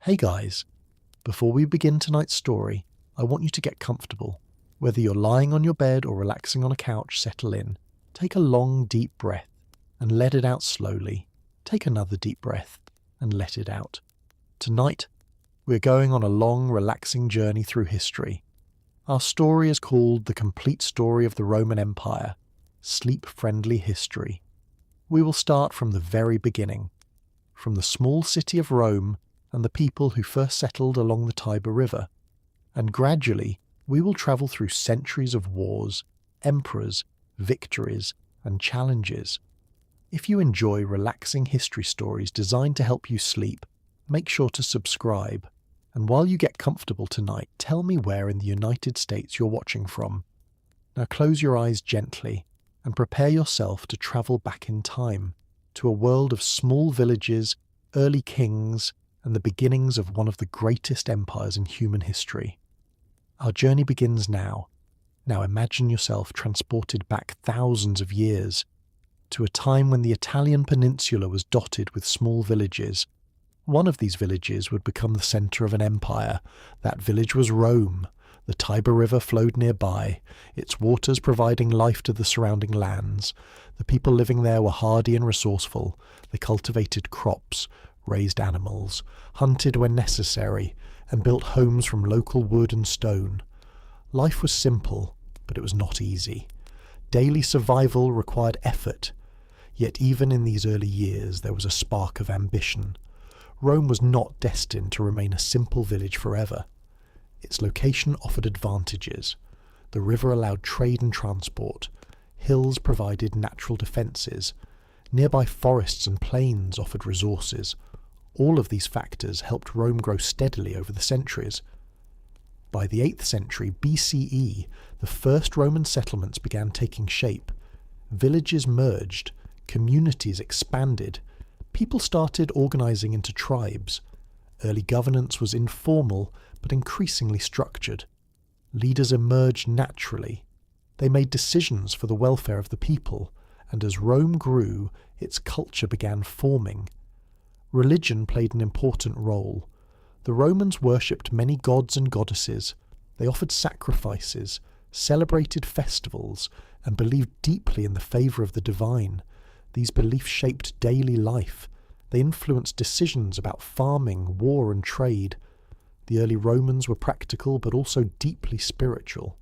Hey guys, before we begin tonight's story, I want you to get comfortable. Whether you're lying on your bed or relaxing on a couch, settle in. Take a long, deep breath and let it out slowly. Take another deep breath and let it out. Tonight, we're going on a long, relaxing journey through history. Our story is called The Complete Story of the Roman Empire, Sleep-Friendly History. We will start from the very beginning, from the small city of Rome and the people who first settled along the Tiber River, and gradually we will travel through centuries of wars, emperors, victories, and challenges. If you enjoy relaxing history stories designed to help you sleep, make sure to subscribe. And while you get comfortable tonight, tell me where in the United States you're watching from. Now close your eyes gently and prepare yourself to travel back in time to a world of small villages, early kings, and the beginnings of one of the greatest empires in human history. Our journey begins now. Now imagine yourself transported back thousands of years to a time when the Italian peninsula was dotted with small villages. One of these villages would become the centre of an empire. That village was Rome. The Tiber River flowed nearby, its waters providing life to the surrounding lands. The people living there were hardy and resourceful. They cultivated crops, raised animals, hunted when necessary, and built homes from local wood and stone. Life was simple, but it was not easy. Daily survival required effort. Yet even in these early years there was a spark of ambition. Rome was not destined to remain a simple village forever. Its location offered advantages. The river allowed trade and transport. Hills provided natural defences. Nearby forests and plains offered resources. All of these factors helped Rome grow steadily over the centuries. By the 8th century BCE, the first Roman settlements began taking shape. Villages merged, communities expanded, people started organising into tribes. Early governance was informal but increasingly structured. Leaders emerged naturally. They made decisions for the welfare of the people, and as Rome grew, its culture began forming. Religion played an important role. The Romans worshipped many gods and goddesses. They offered sacrifices, celebrated festivals, and believed deeply in the favour of the divine. These beliefs shaped daily life. They influenced decisions about farming, war, and trade. The early Romans were practical but also deeply spiritual.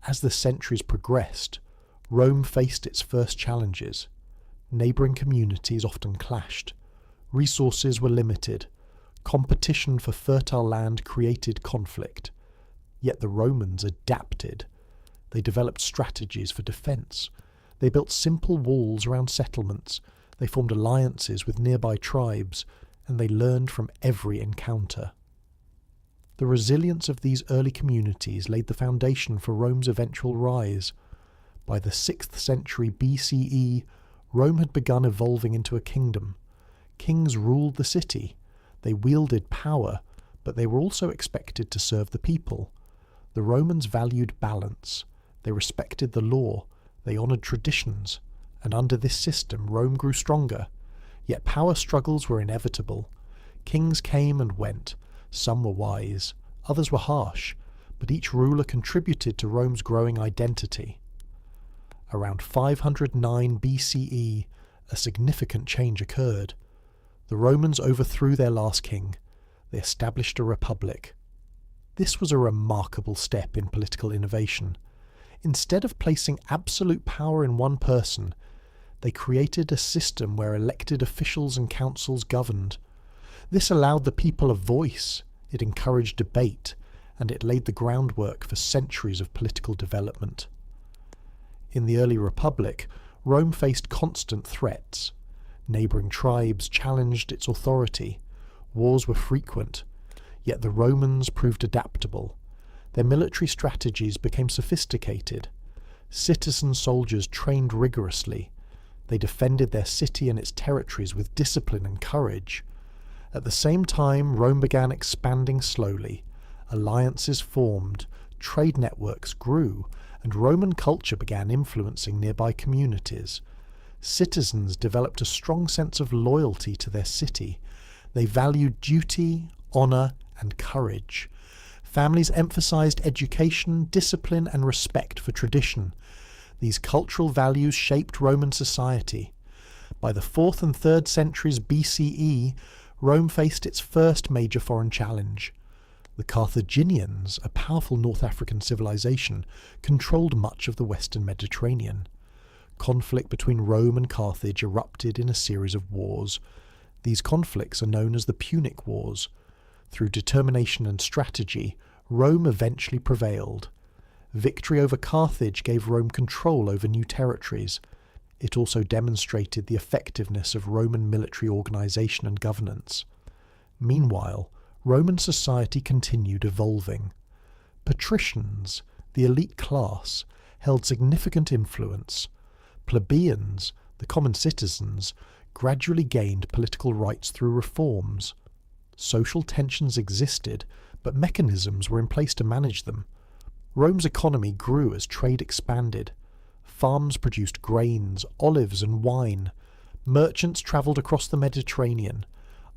As the centuries progressed, Rome faced its first challenges. Neighbouring communities often clashed. Resources were limited. Competition for fertile land created conflict. Yet the Romans adapted. They developed strategies for defence. They built simple walls around settlements. They formed alliances with nearby tribes, and they learned from every encounter. The resilience of these early communities laid the foundation for Rome's eventual rise. By the 6th century BCE, Rome had begun evolving into a kingdom. Kings ruled the city. They wielded power, but they were also expected to serve the people. The Romans valued balance. They respected the law. They honoured traditions. And under this system, Rome grew stronger. Yet power struggles were inevitable. Kings came and went. Some were wise, others were harsh, but each ruler contributed to Rome's growing identity. Around 509 BCE, a significant change occurred. The Romans overthrew their last king. They established a republic. This was a remarkable step in political innovation. Instead of placing absolute power in one person, they created a system where elected officials and councils governed. This allowed the people a voice, it encouraged debate, and it laid the groundwork for centuries of political development. In the early Republic, Rome faced constant threats. Neighbouring tribes challenged its authority. Wars were frequent, yet the Romans proved adaptable. Their military strategies became sophisticated. Citizen soldiers trained rigorously. They defended their city and its territories with discipline and courage. At the same time, Rome began expanding slowly. Alliances formed, trade networks grew, and Roman culture began influencing nearby communities. Citizens developed a strong sense of loyalty to their city. They valued duty, honour and courage. Families emphasised education, discipline and respect for tradition. These cultural values shaped Roman society. By the 4th and 3rd centuries BCE, Rome faced its first major foreign challenge. The Carthaginians, a powerful North African civilization, controlled much of the western Mediterranean. Conflict between Rome and Carthage erupted in a series of wars. These conflicts are known as the Punic Wars. Through determination and strategy, Rome eventually prevailed. Victory over Carthage gave Rome control over new territories. It also demonstrated the effectiveness of Roman military organisation and governance. Meanwhile, Roman society continued evolving. Patricians, the elite class, held significant influence. Plebeians, the common citizens, gradually gained political rights through reforms. Social tensions existed, but mechanisms were in place to manage them. Rome's economy grew as trade expanded. Farms produced grains, olives and wine. Merchants travelled across the Mediterranean.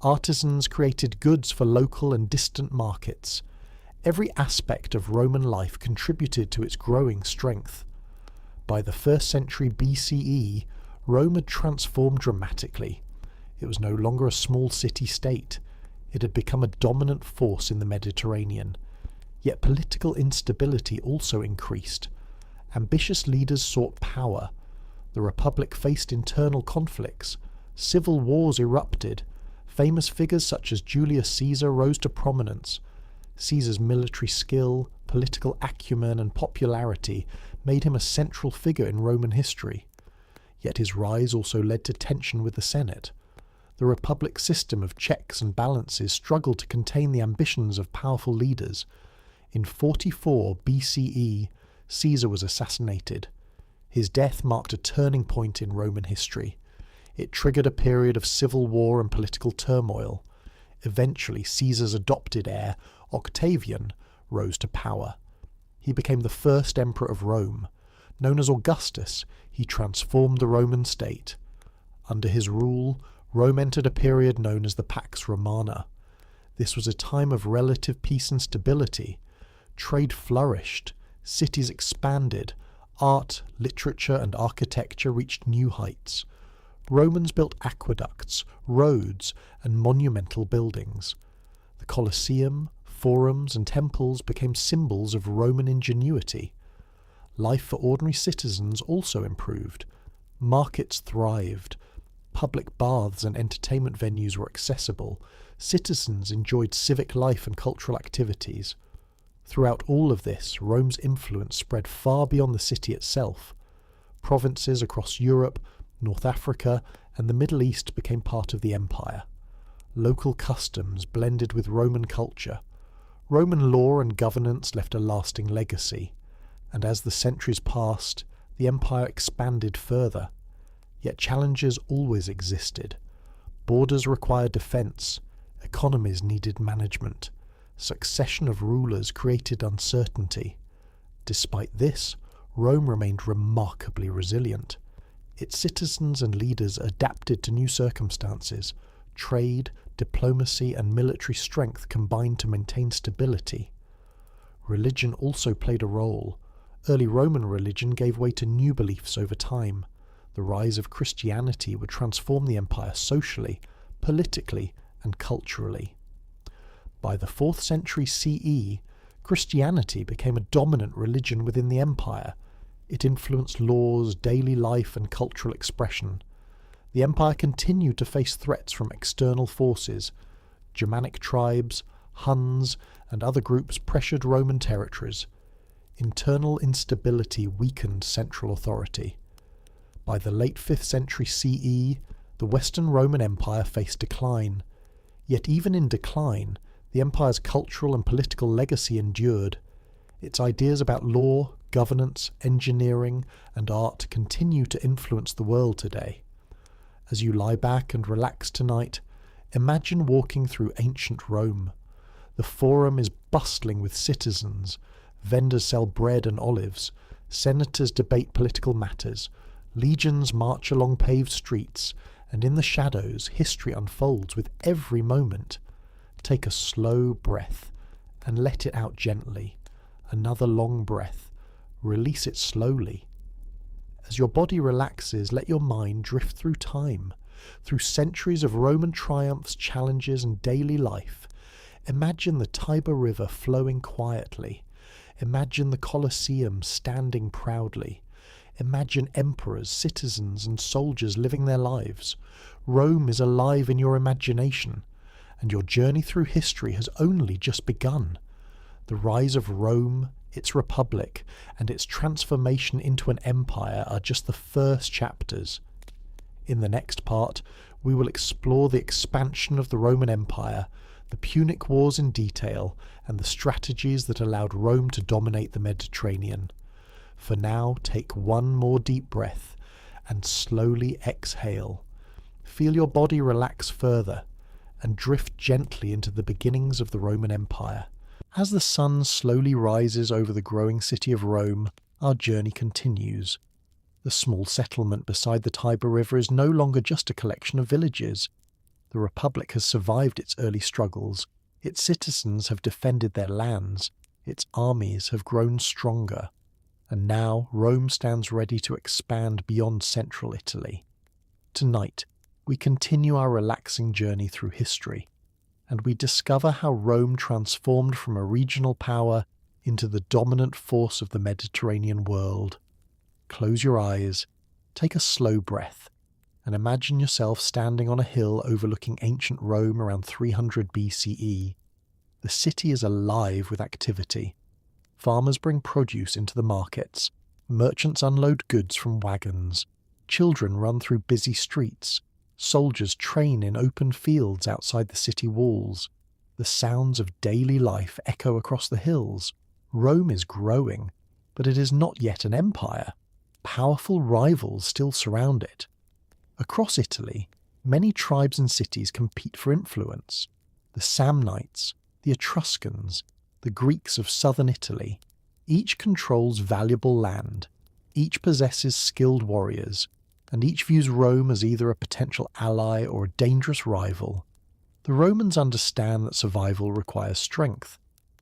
Artisans created goods for local and distant markets. Every aspect of Roman life contributed to its growing strength. By the 1st century BCE, Rome had transformed dramatically. It was no longer a small city-state. It had become a dominant force in the Mediterranean. Yet political instability also increased. Ambitious leaders sought power. The Republic faced internal conflicts. Civil wars erupted. Famous figures such as Julius Caesar rose to prominence. Caesar's military skill, political acumen and popularity made him a central figure in Roman history. Yet his rise also led to tension with the Senate. The Republic's system of checks and balances struggled to contain the ambitions of powerful leaders. In 44 BCE, Caesar was assassinated. His death marked a turning point in Roman history. It triggered a period of civil war and political turmoil. Eventually, Caesar's adopted heir, Octavian, rose to power. He became the first emperor of Rome. Known as Augustus, he transformed the Roman state. Under his rule, Rome entered a period known as the Pax Romana. This was a time of relative peace and stability. Trade flourished, cities expanded, art, literature and architecture reached new heights. Romans built aqueducts, roads and monumental buildings. The Colosseum, forums and temples became symbols of Roman ingenuity. Life for ordinary citizens also improved. Markets thrived. Public baths and entertainment venues were accessible. Citizens enjoyed civic life and cultural activities. Throughout all of this, Rome's influence spread far beyond the city itself. Provinces across Europe, North Africa, and the Middle East became part of the empire. Local customs blended with Roman culture. Roman law and governance left a lasting legacy. And as the centuries passed, the empire expanded further. Yet challenges always existed. Borders required defence. Economies needed management. Succession of rulers created uncertainty. Despite this, Rome remained remarkably resilient. Its citizens and leaders adapted to new circumstances. Trade, diplomacy and military strength combined to maintain stability. Religion also played a role. Early Roman religion gave way to new beliefs over time. The rise of Christianity would transform the empire socially, politically and culturally. By the 4th century CE, Christianity became a dominant religion within the empire. It influenced laws, daily life and cultural expression. The empire continued to face threats from external forces. Germanic tribes, Huns and other groups pressured Roman territories. Internal instability weakened central authority. By the late 5th century CE, the Western Roman Empire faced decline. Yet even in decline, the empire's cultural and political legacy endured. Its ideas about law, governance, engineering, and art continue to influence the world today. As you lie back and relax tonight, imagine walking through ancient Rome. The Forum is bustling with citizens. Vendors sell bread and olives. Senators debate political matters. Legions march along paved streets, and in the shadows history unfolds with every moment. Take a slow breath and let it out gently. Another long breath. Release it slowly. As your body relaxes, let your mind drift through time, through centuries of Roman triumphs, challenges, and daily life. Imagine the Tiber River flowing quietly. Imagine the Colosseum standing proudly. Imagine emperors, citizens, and soldiers living their lives. Rome is alive in your imagination, and your journey through history has only just begun. The rise of Rome, its republic, and its transformation into an empire are just the first chapters. In the next part, we will explore the expansion of the Roman Empire, the Punic Wars in detail, and the strategies that allowed Rome to dominate the Mediterranean. For now, take one more deep breath and slowly exhale. Feel your body relax further and drift gently into the beginnings of the Roman Empire. As the sun slowly rises over the growing city of Rome, our journey continues. The small settlement beside the Tiber River is no longer just a collection of villages. The Republic has survived its early struggles, its citizens have defended their lands, its armies have grown stronger, and now Rome stands ready to expand beyond central Italy. Tonight, we continue our relaxing journey through history, and we discover how Rome transformed from a regional power into the dominant force of the Mediterranean world. Close your eyes, take a slow breath, and imagine yourself standing on a hill overlooking ancient Rome around 300 BCE. The city is alive with activity. Farmers bring produce into the markets, merchants unload goods from wagons, children run through busy streets, soldiers train in open fields outside the city walls. The sounds of daily life echo across the hills. Rome is growing, but it is not yet an empire. Powerful rivals still surround it. Across Italy, many tribes and cities compete for influence. The Samnites, the Etruscans, the Greeks of southern Italy. Each controls valuable land. Each possesses skilled warriors, and each views Rome as either a potential ally or a dangerous rival. The Romans understand that survival requires strength.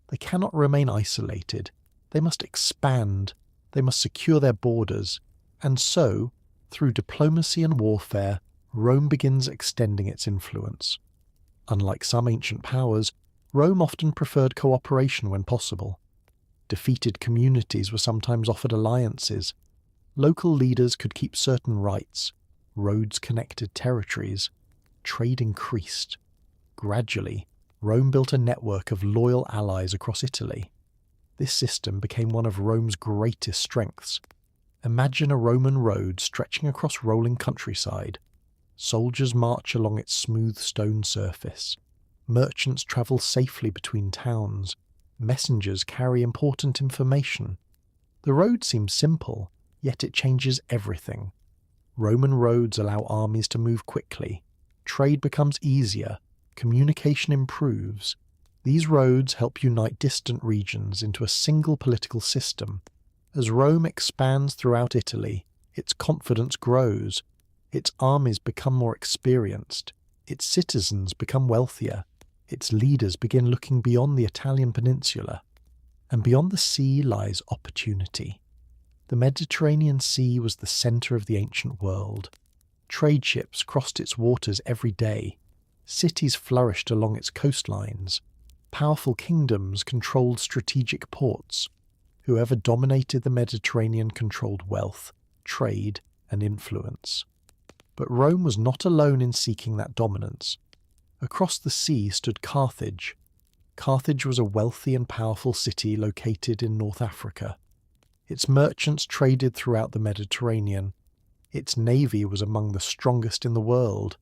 They cannot remain isolated. They must expand. They must secure their borders. And so, through diplomacy and warfare, Rome begins extending its influence. Unlike some ancient powers, Rome often preferred cooperation when possible. Defeated communities were sometimes offered alliances. Local leaders could keep certain rights. Roads connected territories. Trade increased. Gradually, Rome built a network of loyal allies across Italy. This system became one of Rome's greatest strengths. Imagine a Roman road stretching across rolling countryside. Soldiers march along its smooth stone surface. Merchants travel safely between towns. Messengers carry important information. The road seems simple, yet it changes everything. Roman roads allow armies to move quickly. Trade becomes easier. Communication improves. These roads help unite distant regions into a single political system. As Rome expands throughout Italy, its confidence grows. Its armies become more experienced. Its citizens become wealthier. Its leaders begin looking beyond the Italian peninsula. And beyond the sea lies opportunity. The Mediterranean Sea was the centre of the ancient world. Trade ships crossed its waters every day. Cities flourished along its coastlines. Powerful kingdoms controlled strategic ports. Whoever dominated the Mediterranean controlled wealth, trade, and influence. But Rome was not alone in seeking that dominance. Across the sea stood Carthage. Carthage was a wealthy and powerful city located in North Africa. Its merchants traded throughout the Mediterranean. Its navy was among the strongest in the world.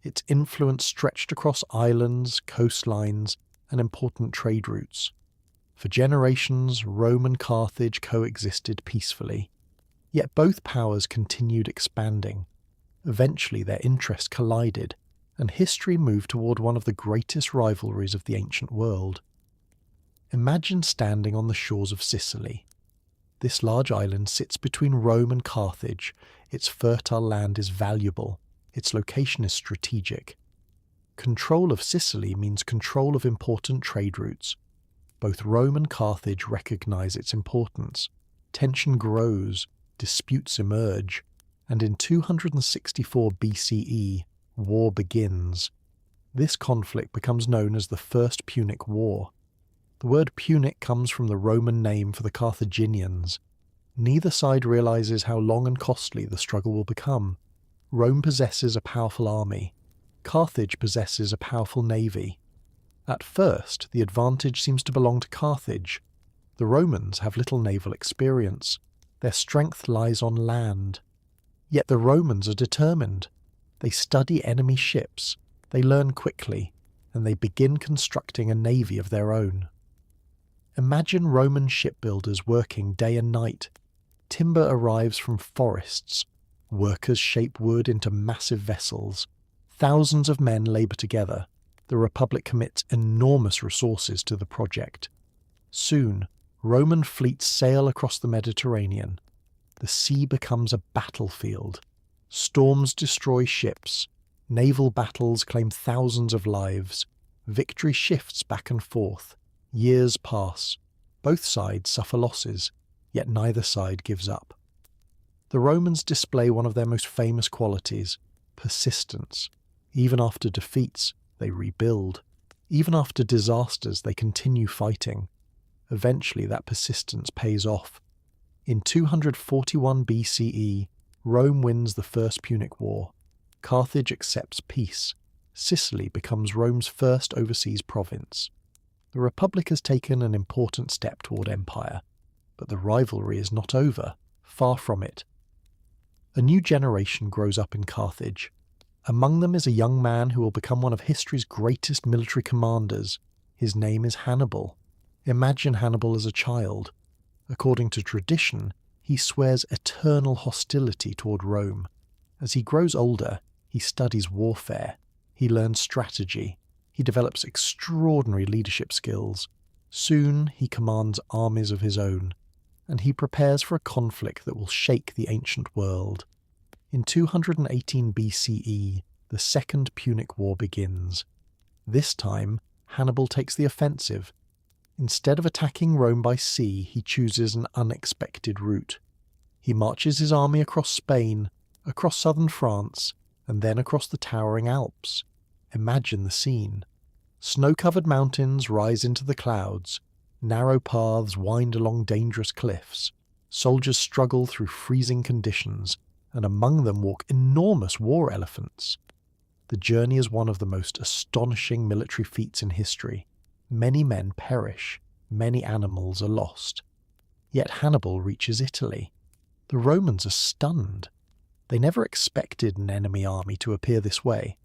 Its influence stretched across islands, coastlines, and important trade routes. For generations, Rome and Carthage coexisted peacefully. Yet both powers continued expanding. Eventually their interests collided, and history moved toward one of the greatest rivalries of the ancient world. Imagine standing on the shores of Sicily. This large island sits between Rome and Carthage. Its fertile land is valuable. Its location is strategic. Control of Sicily means control of important trade routes. Both Rome and Carthage recognize its importance. Tension grows, disputes emerge, and in 264 BCE, war begins. This conflict becomes known as the First Punic War. The word Punic comes from the Roman name for the Carthaginians. Neither side realizes how long and costly the struggle will become. Rome possesses a powerful army. Carthage possesses a powerful navy. At first, the advantage seems to belong to Carthage. The Romans have little naval experience. Their strength lies on land. Yet the Romans are determined. They study enemy ships, they learn quickly, and they begin constructing a navy of their own. Imagine Roman shipbuilders working day and night. Timber arrives from forests. Workers shape wood into massive vessels. Thousands of men labour together. The Republic commits enormous resources to the project. Soon, Roman fleets sail across the Mediterranean. The sea becomes a battlefield. Storms destroy ships. Naval battles claim thousands of lives. Victory shifts back and forth. Years pass. Both sides suffer losses, yet neither side gives up. The Romans display one of their most famous qualities, persistence. Even after defeats, they rebuild. Even after disasters, they continue fighting. Eventually, that persistence pays off. In 241 BCE, Rome wins the First Punic War. Carthage accepts peace. Sicily becomes Rome's first overseas province. The Republic has taken an important step toward empire, but the rivalry is not over, far from it. A new generation grows up in Carthage. Among them is a young man who will become one of history's greatest military commanders. His name is Hannibal. Imagine Hannibal as a child. According to tradition, he swears eternal hostility toward Rome. As he grows older, he studies warfare. He learns strategy. He develops extraordinary leadership skills. Soon he commands armies of his own, and he prepares for a conflict that will shake the ancient world. In 218 BCE, the Second Punic War begins. This time, Hannibal takes the offensive. Instead of attacking Rome by sea, he chooses an unexpected route. He marches his army across Spain, across southern France, and then across the towering Alps. Imagine the scene. Snow-covered mountains rise into the clouds. Narrow paths wind along dangerous cliffs. Soldiers struggle through freezing conditions, and among them walk enormous war elephants. The journey is one of the most astonishing military feats in history. Many men perish, many animals are lost. Yet Hannibal reaches Italy. The Romans are stunned. They never expected an enemy army to appear this way.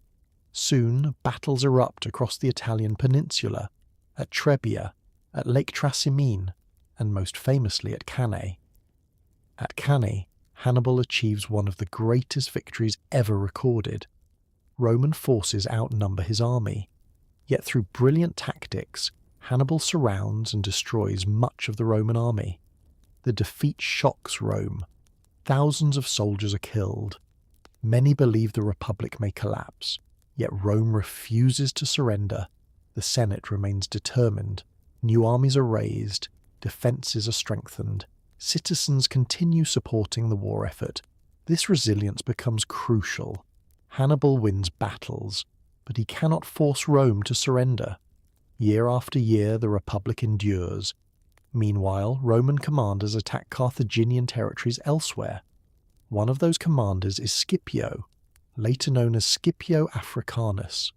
Soon, battles erupt across the Italian peninsula, at Trebia, at Lake Trasimene, and most famously at Cannae. At Cannae, Hannibal achieves one of the greatest victories ever recorded. Roman forces outnumber his army. Yet through brilliant tactics, Hannibal surrounds and destroys much of the Roman army. The defeat shocks Rome. Thousands of soldiers are killed. Many believe the Republic may collapse, yet Rome refuses to surrender. The Senate remains determined. New armies are raised. Defences are strengthened. Citizens continue supporting the war effort. This resilience becomes crucial. Hannibal wins battles, but he cannot force Rome to surrender. Year after year, the Republic endures. Meanwhile, Roman commanders attack Carthaginian territories elsewhere. One of those commanders is Scipio, later known as Scipio Africanus.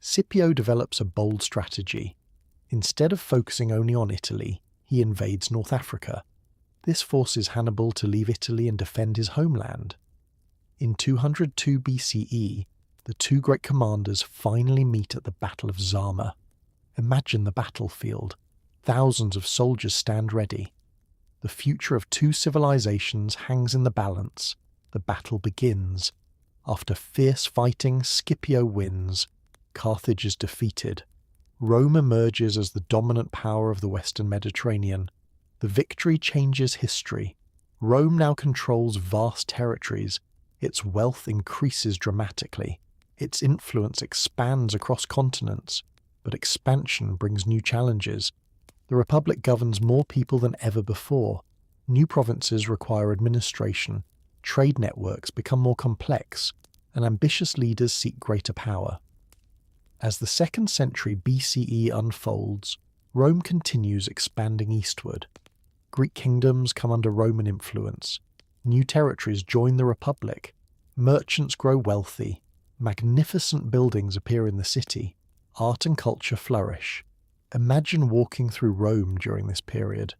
Scipio develops a bold strategy. Instead of focusing only on Italy, he invades North Africa. This forces Hannibal to leave Italy and defend his homeland. In 202 BCE, the two great commanders finally meet at the Battle of Zama. Imagine the battlefield. Thousands of soldiers stand ready. The future of two civilizations hangs in the balance. The battle begins. After fierce fighting, Scipio wins. Carthage is defeated. Rome emerges as the dominant power of the Western Mediterranean. The victory changes history. Rome now controls vast territories. Its wealth increases dramatically. Its influence expands across continents, but expansion brings new challenges. The Republic governs more people than ever before. New provinces require administration, trade networks become more complex, and ambitious leaders seek greater power. As the 2nd century BCE unfolds, Rome continues expanding eastward. Greek kingdoms come under Roman influence. New territories join the Republic. Merchants grow wealthy. Magnificent buildings appear in the city. Art and culture flourish. Imagine walking through Rome during this period.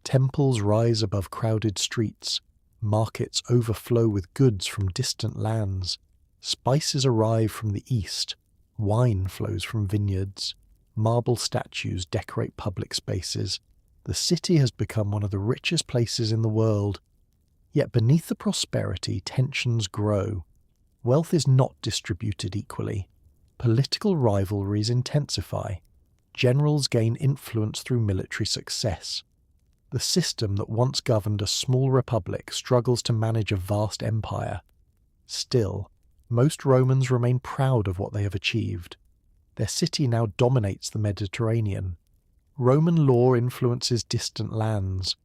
Temples rise above crowded streets. Markets overflow with goods from distant lands. Spices arrive from the east. Wine flows from vineyards. Marble statues decorate public spaces. The city has become one of the richest places in the world. Yet beneath the prosperity, tensions grow. Wealth is not distributed equally. Political rivalries intensify. Generals gain influence through military success. The system that once governed a small republic struggles to manage a vast empire. Still, most Romans remain proud of what they have achieved. Their city now dominates the Mediterranean. Roman law influences distant lands.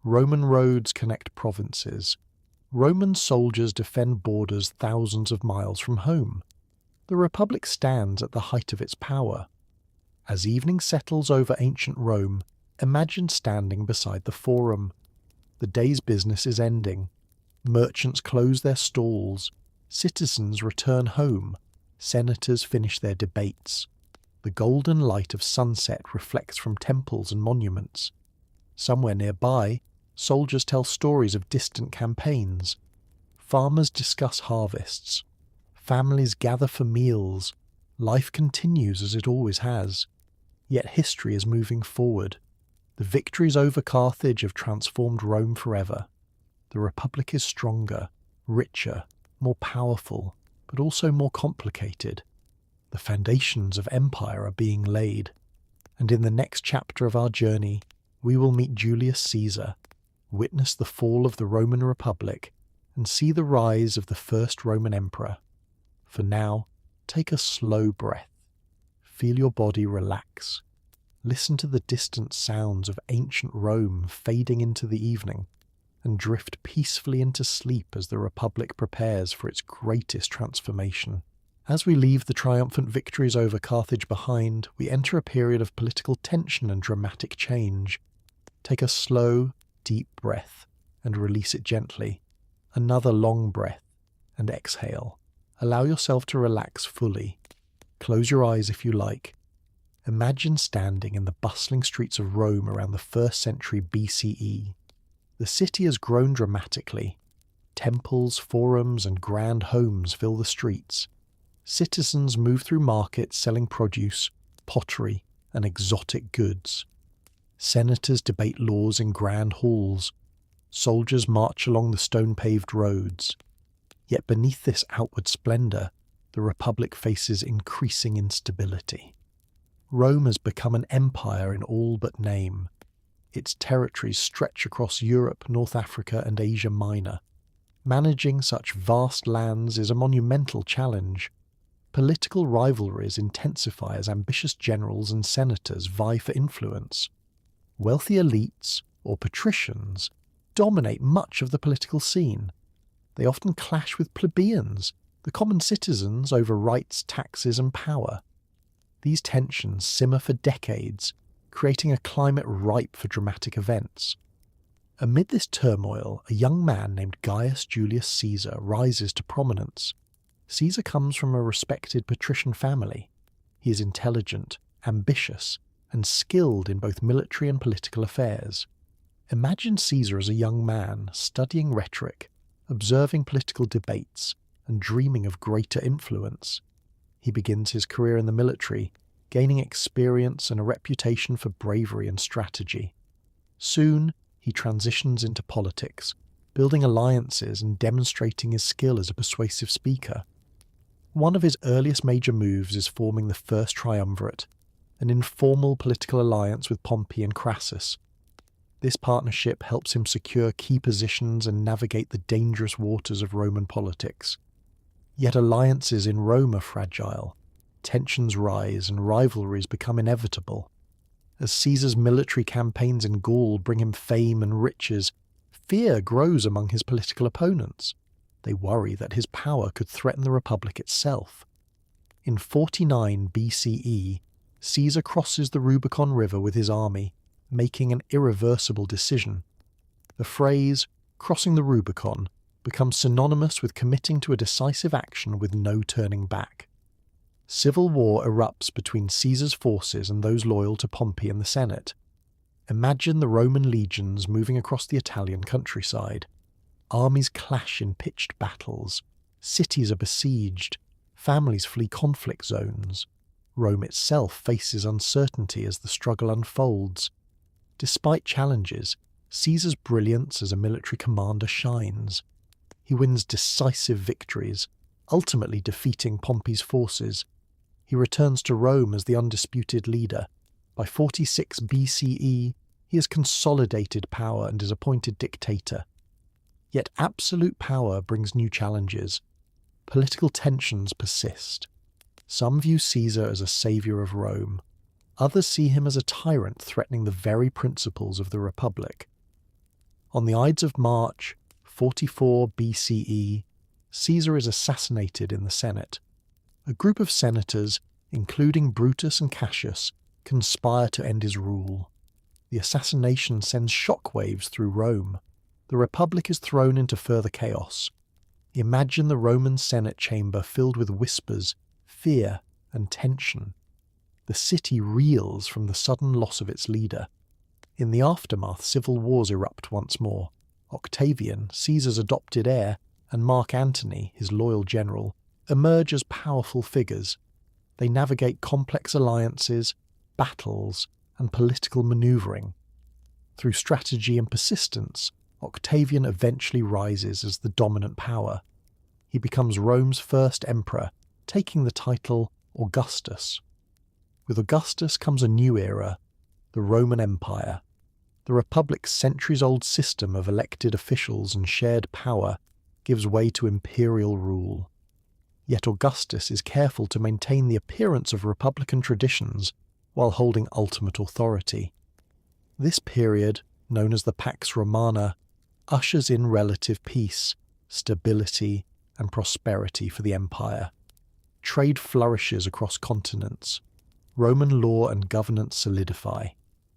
Roman roads connect provinces. Roman soldiers defend borders thousands of miles from home. The Republic stands at the height of its power. As evening settles over ancient Rome, imagine standing beside the Forum. The day's business is ending. Merchants close their stalls. Citizens return home. Senators finish their debates. The golden light of sunset reflects from temples and monuments. Somewhere nearby, soldiers tell stories of distant campaigns. Farmers discuss harvests. Families gather for meals. Life continues as it always has. Yet history is moving forward. The victories over Carthage have transformed Rome forever. The Republic is stronger, richer, more powerful, but also more complicated. The foundations of empire are being laid. And in the next chapter of our journey, we will meet Julius Caesar, witness the fall of the Roman Republic, and see the rise of the first Roman emperor. For now, take a slow breath. Feel your body relax. Listen to the distant sounds of ancient Rome fading into the evening, and drift peacefully into sleep as the Republic prepares for its greatest transformation. As we leave the triumphant victories over Carthage behind, we enter a period of political tension and dramatic change. Take a slow, deep breath and release it gently. Another long breath and exhale. Allow yourself to relax fully. Close your eyes if you like. Imagine standing in the bustling streets of Rome around the 1st century BCE. The city has grown dramatically. Temples, forums, and grand homes fill the streets. Citizens move through markets selling produce, pottery, and exotic goods. Senators debate laws in grand halls. Soldiers march along the stone-paved roads. Yet beneath this outward splendor, the Republic faces increasing instability. Rome has become an empire in all but name. Its territories stretch across Europe, North Africa, and Asia Minor. Managing such vast lands is a monumental challenge. Political rivalries intensify as ambitious generals and senators vie for influence. Wealthy elites, or patricians, dominate much of the political scene. They often clash with plebeians, the common citizens, over rights, taxes, and power. These tensions simmer for decades, creating a climate ripe for dramatic events. Amid this turmoil, a young man named Gaius Julius Caesar rises to prominence. Caesar comes from a respected patrician family. He is intelligent, ambitious, and skilled in both military and political affairs. Imagine Caesar as a young man, studying rhetoric, observing political debates, and dreaming of greater influence. He begins his career in the military, gaining experience and a reputation for bravery and strategy. Soon, he transitions into politics, building alliances and demonstrating his skill as a persuasive speaker. One of his earliest major moves is forming the First Triumvirate, an informal political alliance with Pompey and Crassus. This partnership helps him secure key positions and navigate the dangerous waters of Roman politics. Yet alliances in Rome are fragile. Tensions rise and rivalries become inevitable. As Caesar's military campaigns in Gaul bring him fame and riches, fear grows among his political opponents. They worry that his power could threaten the Republic itself. In 49 BCE, Caesar crosses the Rubicon River with his army, making an irreversible decision. The phrase, crossing the Rubicon, becomes synonymous with committing to a decisive action with no turning back. Civil war erupts between Caesar's forces and those loyal to Pompey and the Senate. Imagine the Roman legions moving across the Italian countryside. Armies clash in pitched battles. Cities are besieged. Families flee conflict zones. Rome itself faces uncertainty as the struggle unfolds. Despite challenges, Caesar's brilliance as a military commander shines. He wins decisive victories, ultimately defeating Pompey's forces. He returns to Rome as the undisputed leader. By 46 BCE, he has consolidated power and is appointed dictator. Yet absolute power brings new challenges. Political tensions persist. Some view Caesar as a saviour of Rome. Others see him as a tyrant threatening the very principles of the Republic. On the Ides of March, 44 BCE, Caesar is assassinated in the Senate. A group of senators, including Brutus and Cassius, conspire to end his rule. The assassination sends shockwaves through Rome. The Republic is thrown into further chaos. Imagine the Roman Senate chamber filled with whispers, fear, and tension. The city reels from the sudden loss of its leader. In the aftermath, civil wars erupt once more. Octavian, Caesar's adopted heir, and Mark Antony, his loyal general, emerge as powerful figures. They navigate complex alliances, battles, and political manoeuvring. Through strategy and persistence, Octavian eventually rises as the dominant power. He becomes Rome's first emperor, taking the title Augustus. With Augustus comes a new era, the Roman Empire. The Republic's centuries-old system of elected officials and shared power gives way to imperial rule. Yet Augustus is careful to maintain the appearance of republican traditions while holding ultimate authority. This period, known as the Pax Romana, ushers in relative peace, stability, and prosperity for the empire. Trade flourishes across continents. Roman law and governance solidify.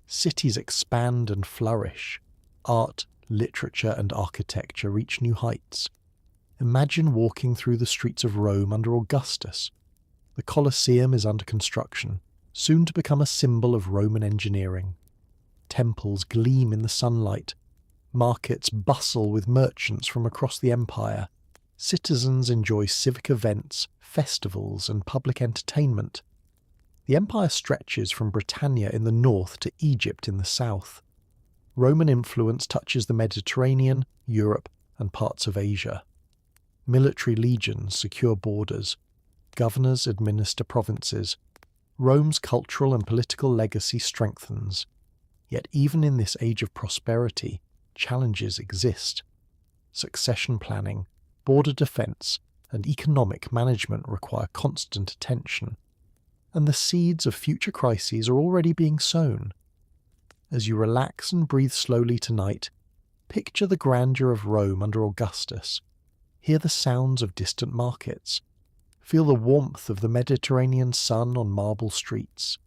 Cities expand and flourish. Art, literature, and architecture reach new heights. Imagine walking through the streets of Rome under Augustus. The Colosseum is under construction, soon to become a symbol of Roman engineering. Temples gleam in the sunlight. Markets bustle with merchants from across the empire. Citizens enjoy civic events, festivals, and public entertainment. The empire stretches from Britannia in the north to Egypt in the south. Roman influence touches the Mediterranean, Europe, and parts of Asia. Military legions secure borders. Governors administer provinces. Rome's cultural and political legacy strengthens. Yet even in this age of prosperity, challenges exist. Succession planning, border defence, and economic management require constant attention. And the seeds of future crises are already being sown. As you relax and breathe slowly tonight, picture the grandeur of Rome under Augustus. Hear the sounds of distant markets. Feel the warmth of the Mediterranean sun on marble streets.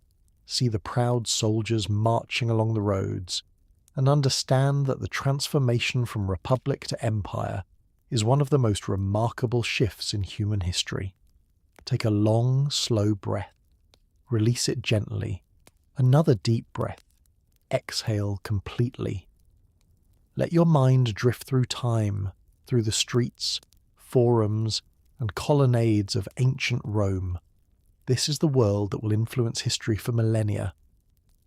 See the proud soldiers marching along the roads, and understand that the transformation from republic to empire is one of the most remarkable shifts in human history. Take a long, slow breath. Release it gently. Another deep breath. Exhale completely. Let your mind drift through time, through the streets, forums, and colonnades of ancient Rome. This is the world that will influence history for millennia.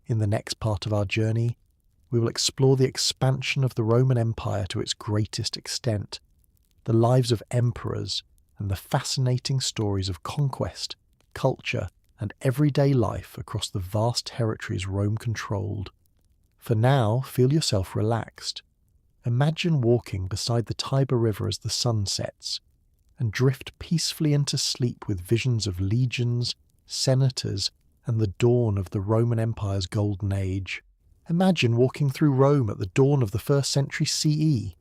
In the next part of our journey, we will explore the expansion of the Roman Empire to its greatest extent, the lives of emperors, and the fascinating stories of conquest, culture, and everyday life across the vast territories Rome controlled. For now, feel yourself relaxed. Imagine walking beside the Tiber River as the sun sets. and drift peacefully into sleep with visions of legions, senators, and the dawn of the Roman Empire's golden age. Imagine walking through Rome at the dawn of the 1st century CE.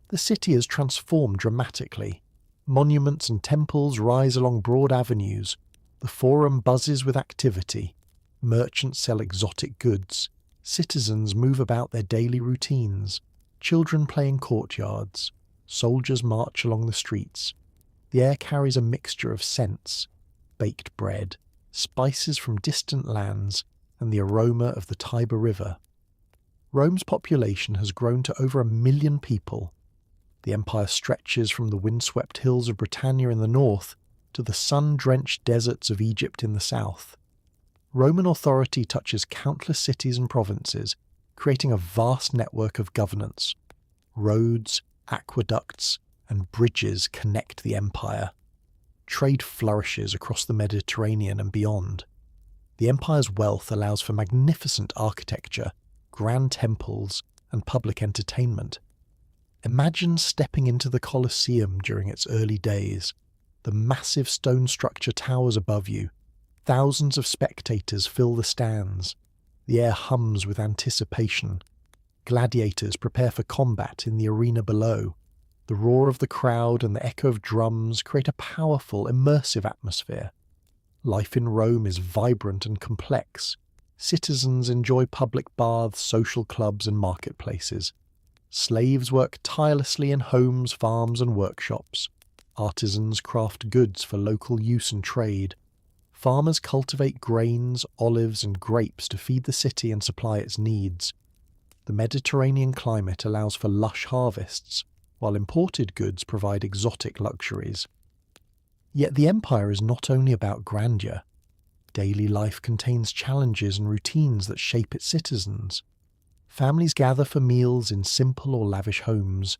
The city has transformed dramatically. Monuments and temples rise along broad avenues. The forum buzzes with activity. Merchants sell exotic goods. Citizens move about their daily routines. Children play in courtyards. Soldiers march along the streets. The air carries a mixture of scents: baked bread, spices from distant lands, and the aroma of the Tiber River. Rome's population has grown to over 1 million people. The empire stretches from the windswept hills of Britannia in the north to the sun-drenched deserts of Egypt in the south. Roman authority touches countless cities and provinces, creating a vast network of governance. Roads, aqueducts, and bridges connect the empire. Trade flourishes across the Mediterranean and beyond. The empire's wealth allows for magnificent architecture, grand temples, and public entertainment. Imagine stepping into the Colosseum during its early days. The massive stone structure towers above you. Thousands of spectators fill the stands. The air hums with anticipation. Gladiators prepare for combat in the arena below. The roar of the crowd and the echo of drums create a powerful, immersive atmosphere. Life in Rome is vibrant and complex. Citizens enjoy public baths, social clubs, and marketplaces. Slaves work tirelessly in homes, farms, and workshops. Artisans craft goods for local use and trade. Farmers cultivate grains, olives, and grapes to feed the city and supply its needs. The Mediterranean climate allows for lush harvests, while imported goods provide exotic luxuries. Yet the empire is not only about grandeur. Daily life contains challenges and routines that shape its citizens. Families gather for meals in simple or lavish homes.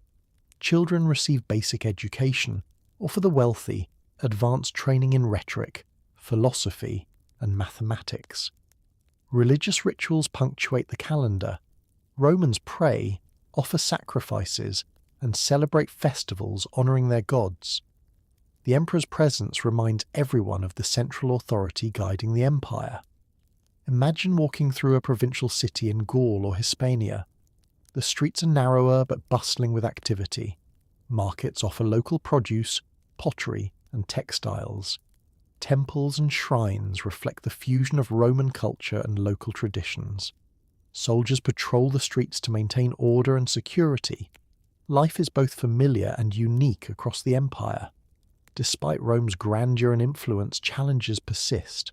Children receive basic education, or for the wealthy, advanced training in rhetoric, philosophy, and mathematics. Religious rituals punctuate the calendar. Romans pray, offer sacrifices, and celebrate festivals honouring their gods. The emperor's presence reminds everyone of the central authority guiding the empire. Imagine walking through a provincial city in Gaul or Hispania. The streets are narrower but bustling with activity. Markets offer local produce, pottery, and textiles. Temples and shrines reflect the fusion of Roman culture and local traditions. Soldiers patrol the streets to maintain order and security. Life is both familiar and unique across the empire. Despite Rome's grandeur and influence, challenges persist.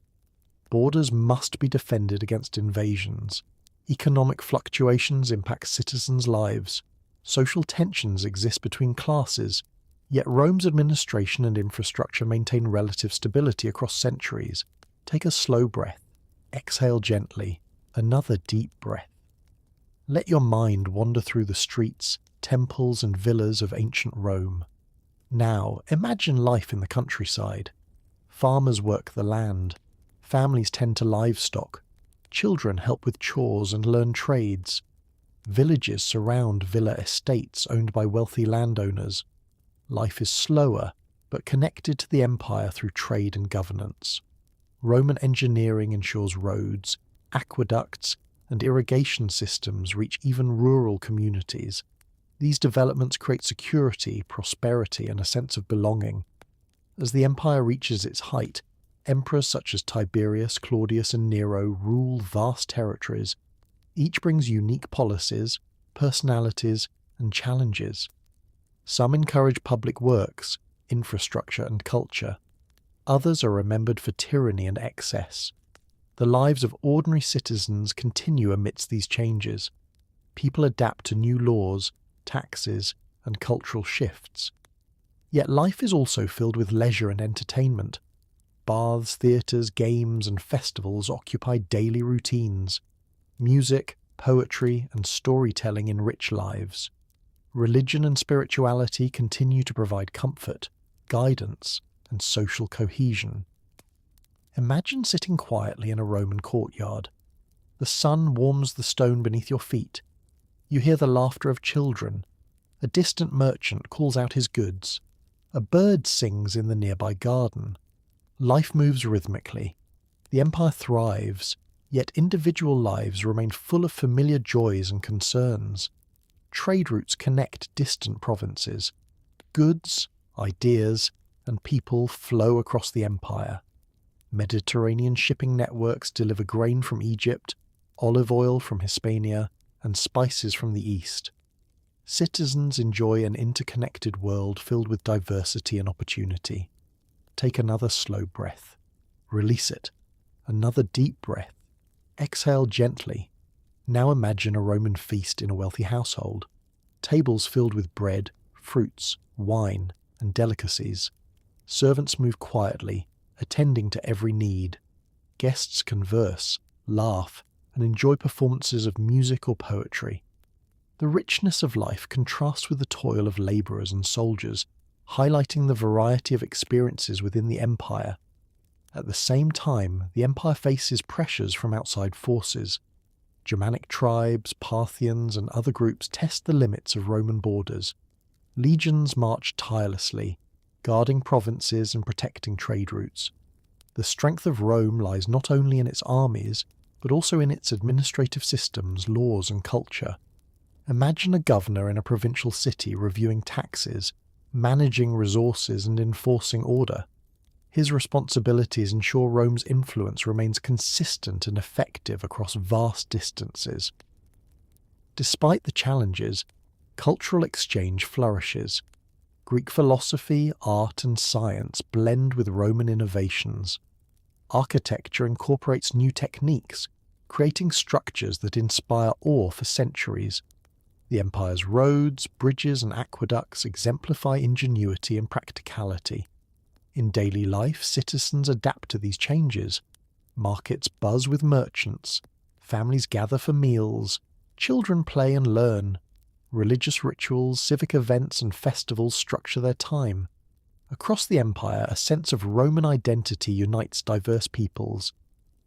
Borders must be defended against invasions. Economic fluctuations impact citizens' lives. Social tensions exist between classes. Yet Rome's administration and infrastructure maintain relative stability across centuries. Take a slow breath. Exhale gently. Another deep breath. Let your mind wander through the streets, temples, and villas of ancient Rome. Now, imagine life in the countryside. Farmers work the land. Families tend to livestock. Children help with chores and learn trades. Villages surround villa estates owned by wealthy landowners. Life is slower, but connected to the empire through trade and governance. Roman engineering ensures roads, aqueducts, and irrigation systems reach even rural communities. These developments create security, prosperity, and a sense of belonging. As the empire reaches its height, emperors such as Tiberius, Claudius, and Nero rule vast territories. Each brings unique policies, personalities, and challenges. Some encourage public works, infrastructure, and culture. Others are remembered for tyranny and excess. The lives of ordinary citizens continue amidst these changes. People adapt to new laws, taxes, and cultural shifts. Yet life is also filled with leisure and entertainment. Baths, theatres, games, and festivals occupy daily routines. Music, poetry, and storytelling enrich lives. Religion and spirituality continue to provide comfort, guidance, and social cohesion. Imagine sitting quietly in a Roman courtyard. The sun warms the stone beneath your feet. You hear the laughter of children. A distant merchant calls out his goods. A bird sings in the nearby garden. Life moves rhythmically. The empire thrives, yet individual lives remain full of familiar joys and concerns. Trade routes connect distant provinces. Goods, ideas, and people flow across the empire. Mediterranean shipping networks deliver grain from Egypt, olive oil from Hispania, and spices from the east. Citizens enjoy an interconnected world filled with diversity and opportunity. Take another slow breath. Release it. Another deep breath. Exhale gently. Now imagine a Roman feast in a wealthy household. Tables filled with bread, fruits, wine, and delicacies. Servants move quietly, attending to every need. Guests converse, laugh, and enjoy performances of music or poetry. The richness of life contrasts with the toil of labourers and soldiers, highlighting the variety of experiences within the empire. At the same time, the empire faces pressures from outside forces. Germanic tribes, Parthians, and other groups test the limits of Roman borders. Legions march tirelessly, guarding provinces and protecting trade routes. The strength of Rome lies not only in its armies, but also in its administrative systems, laws, and culture. Imagine a governor in a provincial city reviewing taxes, managing resources, and enforcing order. His responsibilities ensure Rome's influence remains consistent and effective across vast distances. Despite the challenges, cultural exchange flourishes. Greek philosophy, art, and science blend with Roman innovations. Architecture incorporates new techniques, creating structures that inspire awe for centuries. The empire's roads, bridges, and aqueducts exemplify ingenuity and practicality. In daily life, citizens adapt to these changes. Markets buzz with merchants, families gather for meals, children play and learn. Religious rituals, civic events, and festivals structure their time. Across the empire, a sense of Roman identity unites diverse peoples,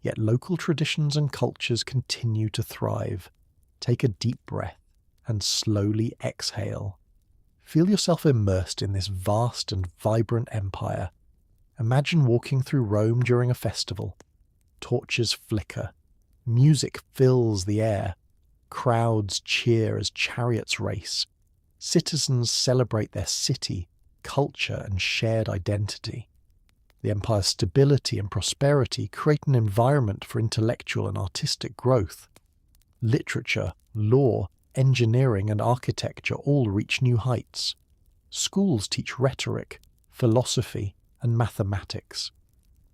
yet local traditions and cultures continue to thrive. Take a deep breath and slowly exhale. Feel yourself immersed in this vast and vibrant empire. Imagine walking through Rome during a festival. Torches flicker. Music fills the air. Crowds cheer as chariots race. Citizens celebrate their city, culture, and shared identity. The empire's stability and prosperity create an environment for intellectual and artistic growth. Literature, law, engineering, and architecture all reach new heights. Schools teach rhetoric, philosophy, and mathematics.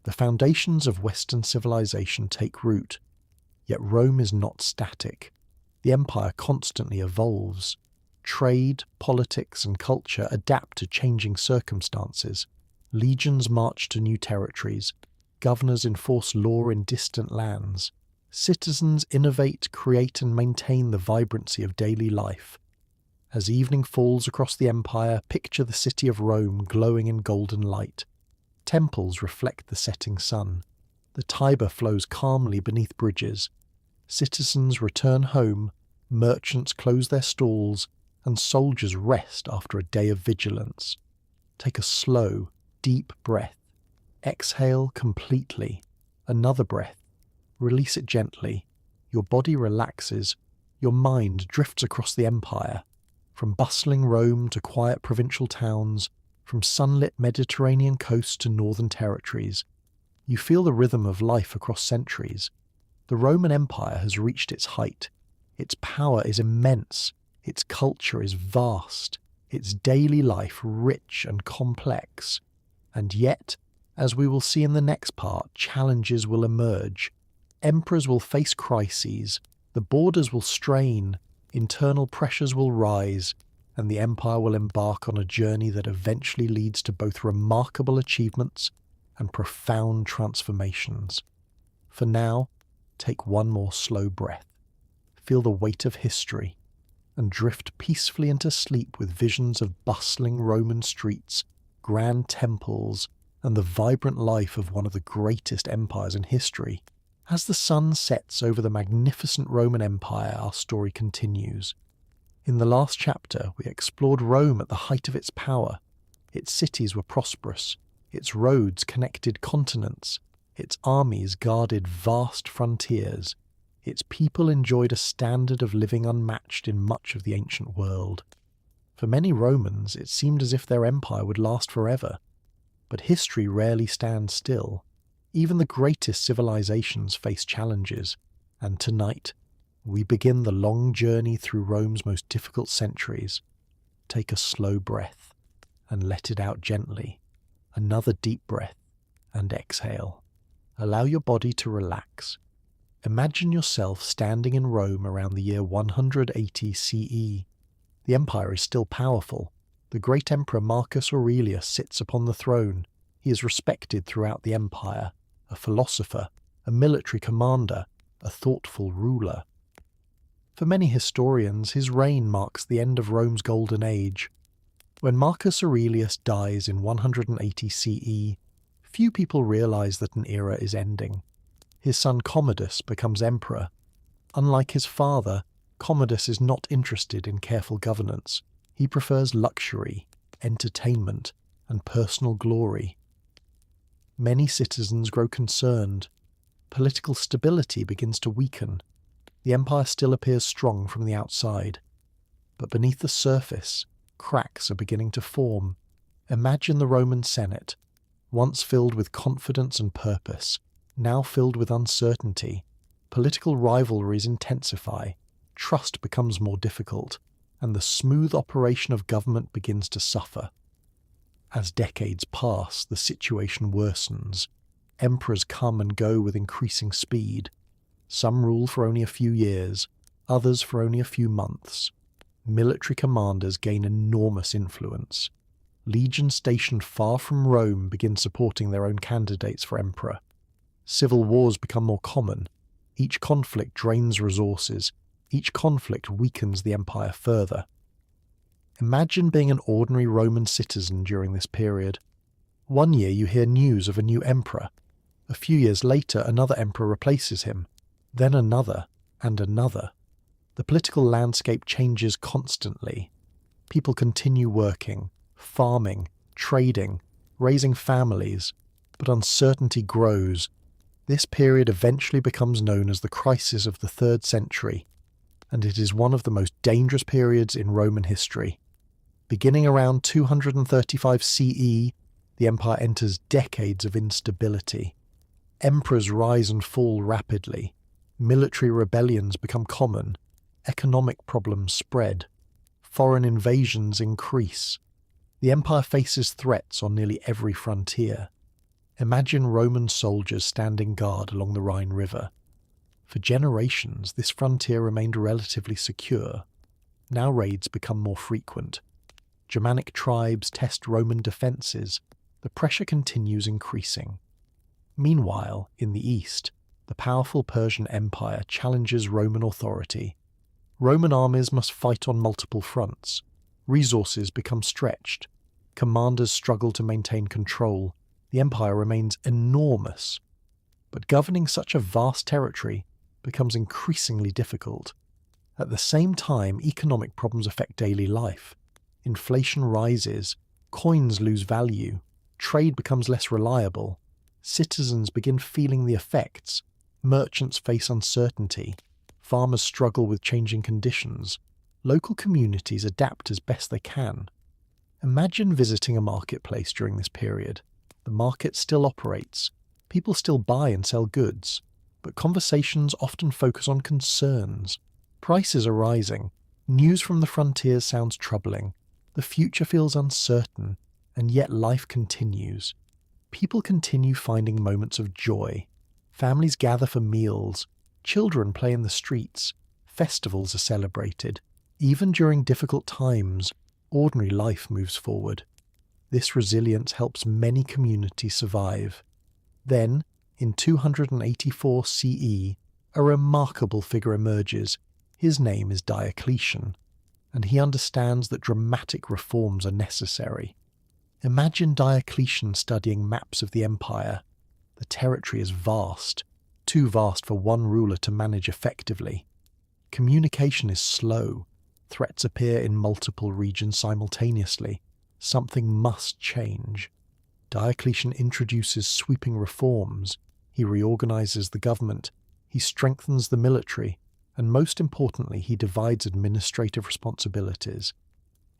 The foundations of Western civilization take root. Yet Rome is not static. The empire constantly evolves. Trade, politics, and culture adapt to changing circumstances. Legions march to new territories. Governors enforce law in distant lands. Citizens innovate, create, and maintain the vibrancy of daily life. As evening falls across the empire, picture the city of Rome glowing in golden light. Temples reflect the setting sun. The Tiber flows calmly beneath bridges. Citizens return home, merchants close their stalls, and soldiers rest after a day of vigilance. Take a slow, deep breath. Exhale completely. Another breath. Release it gently. Your body relaxes. Your mind drifts across the empire. From bustling Rome to quiet provincial towns, from sunlit Mediterranean coasts to northern territories. You feel the rhythm of life across centuries. The Roman Empire has reached its height. Its power is immense. Its culture is vast. Its daily life rich and complex. And yet, as we will see in the next part, challenges will emerge. Emperors will face crises, the borders will strain, internal pressures will rise, and the empire will embark on a journey that eventually leads to both remarkable achievements and profound transformations. For now, take one more slow breath. Feel the weight of history, and drift peacefully into sleep with visions of bustling Roman streets, grand temples, and the vibrant life of one of the greatest empires in history. As the sun sets over the magnificent Roman Empire, our story continues. In the last chapter, we explored Rome at the height of its power. Its cities were prosperous, its roads connected continents, its armies guarded vast frontiers, its people enjoyed a standard of living unmatched in much of the ancient world. For many Romans, it seemed as if their empire would last forever. But history rarely stands still. Even the greatest civilizations face challenges, and tonight, we begin the long journey through Rome's most difficult centuries. Take a slow breath and let it out gently. Another deep breath and exhale. Allow your body to relax. Imagine yourself standing in Rome around the year 180 CE. The empire is still powerful. The great emperor Marcus Aurelius sits upon the throne. He is respected throughout the empire, a philosopher, a military commander, a thoughtful ruler. For many historians, his reign marks the end of Rome's golden age. When Marcus Aurelius dies in 180 CE, few people realize that an era is ending. His son Commodus becomes emperor. Unlike his father, Commodus is not interested in careful governance. He prefers luxury, entertainment, and personal glory. Many citizens grow concerned. Political stability begins to weaken. The empire still appears strong from the outside. But beneath the surface, cracks are beginning to form. Imagine the Roman Senate, once filled with confidence and purpose, now filled with uncertainty. Political rivalries intensify, trust becomes more difficult, and the smooth operation of government begins to suffer. As decades pass, the situation worsens. Emperors come and go with increasing speed. Some rule for only a few years, others for only a few months. Military commanders gain enormous influence. Legions stationed far from Rome begin supporting their own candidates for emperor. Civil wars become more common. Each conflict drains resources. Each conflict weakens the empire further. Imagine being an ordinary Roman citizen during this period. One year you hear news of a new emperor. A few years later, another emperor replaces him. Then another, and another. The political landscape changes constantly. People continue working, farming, trading, raising families, but uncertainty grows. This period eventually becomes known as the crisis of the 3rd century, and it is one of the most dangerous periods in Roman history. Beginning around 235 CE, the empire enters decades of instability. Emperors rise and fall rapidly. Military rebellions become common. Economic problems spread. Foreign invasions increase. The empire faces threats on nearly every frontier. Imagine Roman soldiers standing guard along the Rhine River. For generations, this frontier remained relatively secure. Now raids become more frequent. Germanic tribes test Roman defences. The pressure continues increasing. Meanwhile, in the east, the powerful Persian Empire challenges Roman authority. Roman armies must fight on multiple fronts. Resources become stretched. Commanders struggle to maintain control. The empire remains enormous. But governing such a vast territory becomes increasingly difficult. At the same time, economic problems affect daily life. Inflation rises, coins lose value, trade becomes less reliable, citizens begin feeling the effects, merchants face uncertainty, farmers struggle with changing conditions, local communities adapt as best they can. Imagine visiting a marketplace during this period. The market still operates, people still buy and sell goods, but conversations often focus on concerns. Prices are rising, news from the frontiers sounds troubling, the future feels uncertain, and yet life continues. People continue finding moments of joy. Families gather for meals, children play in the streets, festivals are celebrated. Even during difficult times, ordinary life moves forward. This resilience helps many communities survive. Then, in 284 CE, a remarkable figure emerges. His name is Diocletian, and he understands that dramatic reforms are necessary. Imagine Diocletian studying maps of the empire. The territory is vast, too vast for one ruler to manage effectively. Communication is slow. Threats appear in multiple regions simultaneously. Something must change. Diocletian introduces sweeping reforms. He reorganizes the government. He strengthens the military. And most importantly, he divides administrative responsibilities.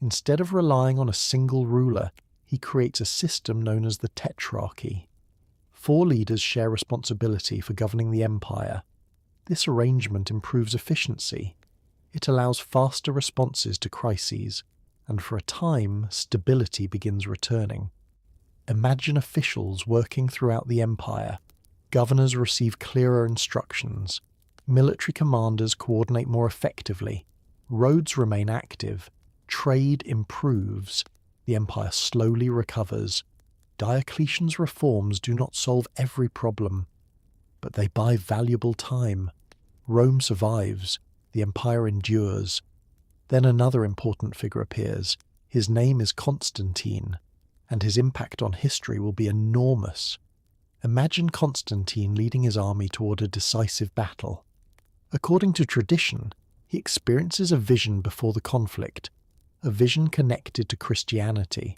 Instead of relying on a single ruler, he creates a system known as the Tetrarchy. 4 leaders share responsibility for governing the empire. This arrangement improves efficiency. It allows faster responses to crises, and for a time, stability begins returning. Imagine officials working throughout the empire. Governors receive clearer instructions. Military commanders coordinate more effectively. Roads remain active. Trade improves. The empire slowly recovers. Diocletian's reforms do not solve every problem, but they buy valuable time. Rome survives. The empire endures. Then another important figure appears. His name is Constantine, and his impact on history will be enormous. Imagine Constantine leading his army toward a decisive battle. According to tradition, he experiences a vision before the conflict, a vision connected to Christianity.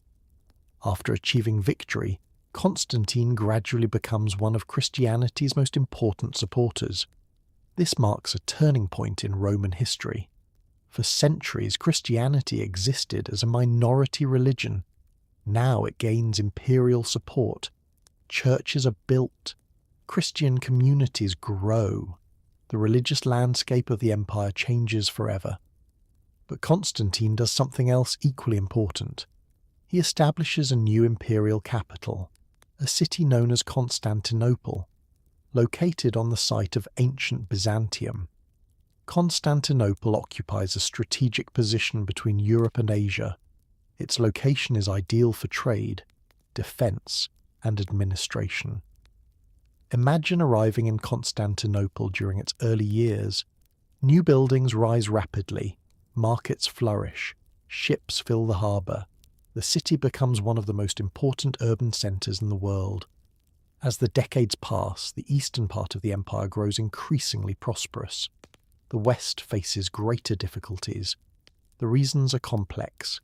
After achieving victory, Constantine gradually becomes one of Christianity's most important supporters. This marks a turning point in Roman history. For centuries, Christianity existed as a minority religion. Now it gains imperial support. Churches are built. Christian communities grow. The religious landscape of the empire changes forever. But Constantine does something else equally important. He establishes a new imperial capital, a city known as Constantinople, located on the site of ancient Byzantium. Constantinople occupies a strategic position between Europe and Asia. Its location is ideal for trade, defense, and administration. Imagine arriving in Constantinople during its early years. New buildings rise rapidly, markets flourish, ships fill the harbour. The city becomes one of the most important urban centres in the world. As the decades pass, the eastern part of the empire grows increasingly prosperous. The west faces greater difficulties. The reasons are complex.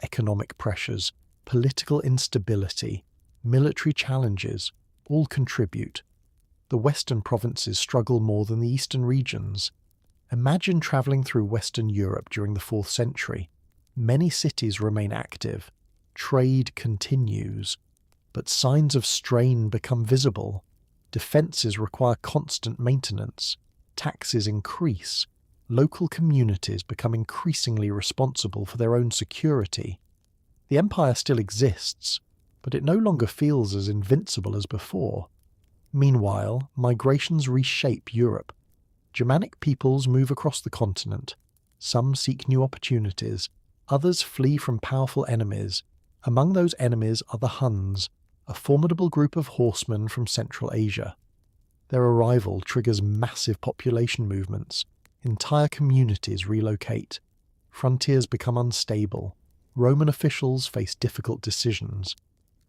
Economic pressures, political instability, military challenges all contribute. The western provinces struggle more than the eastern regions. Imagine travelling through Western Europe during the 4th century. Many cities remain active. Trade continues. But signs of strain become visible. Defences require constant maintenance. Taxes increase. Local communities become increasingly responsible for their own security. The empire still exists, but it no longer feels as invincible as before. Meanwhile, migrations reshape Europe. Germanic peoples move across the continent. Some seek new opportunities. Others flee from powerful enemies. Among those enemies are the Huns, a formidable group of horsemen from Central Asia. Their arrival triggers massive population movements. Entire communities relocate. Frontiers become unstable. Roman officials face difficult decisions.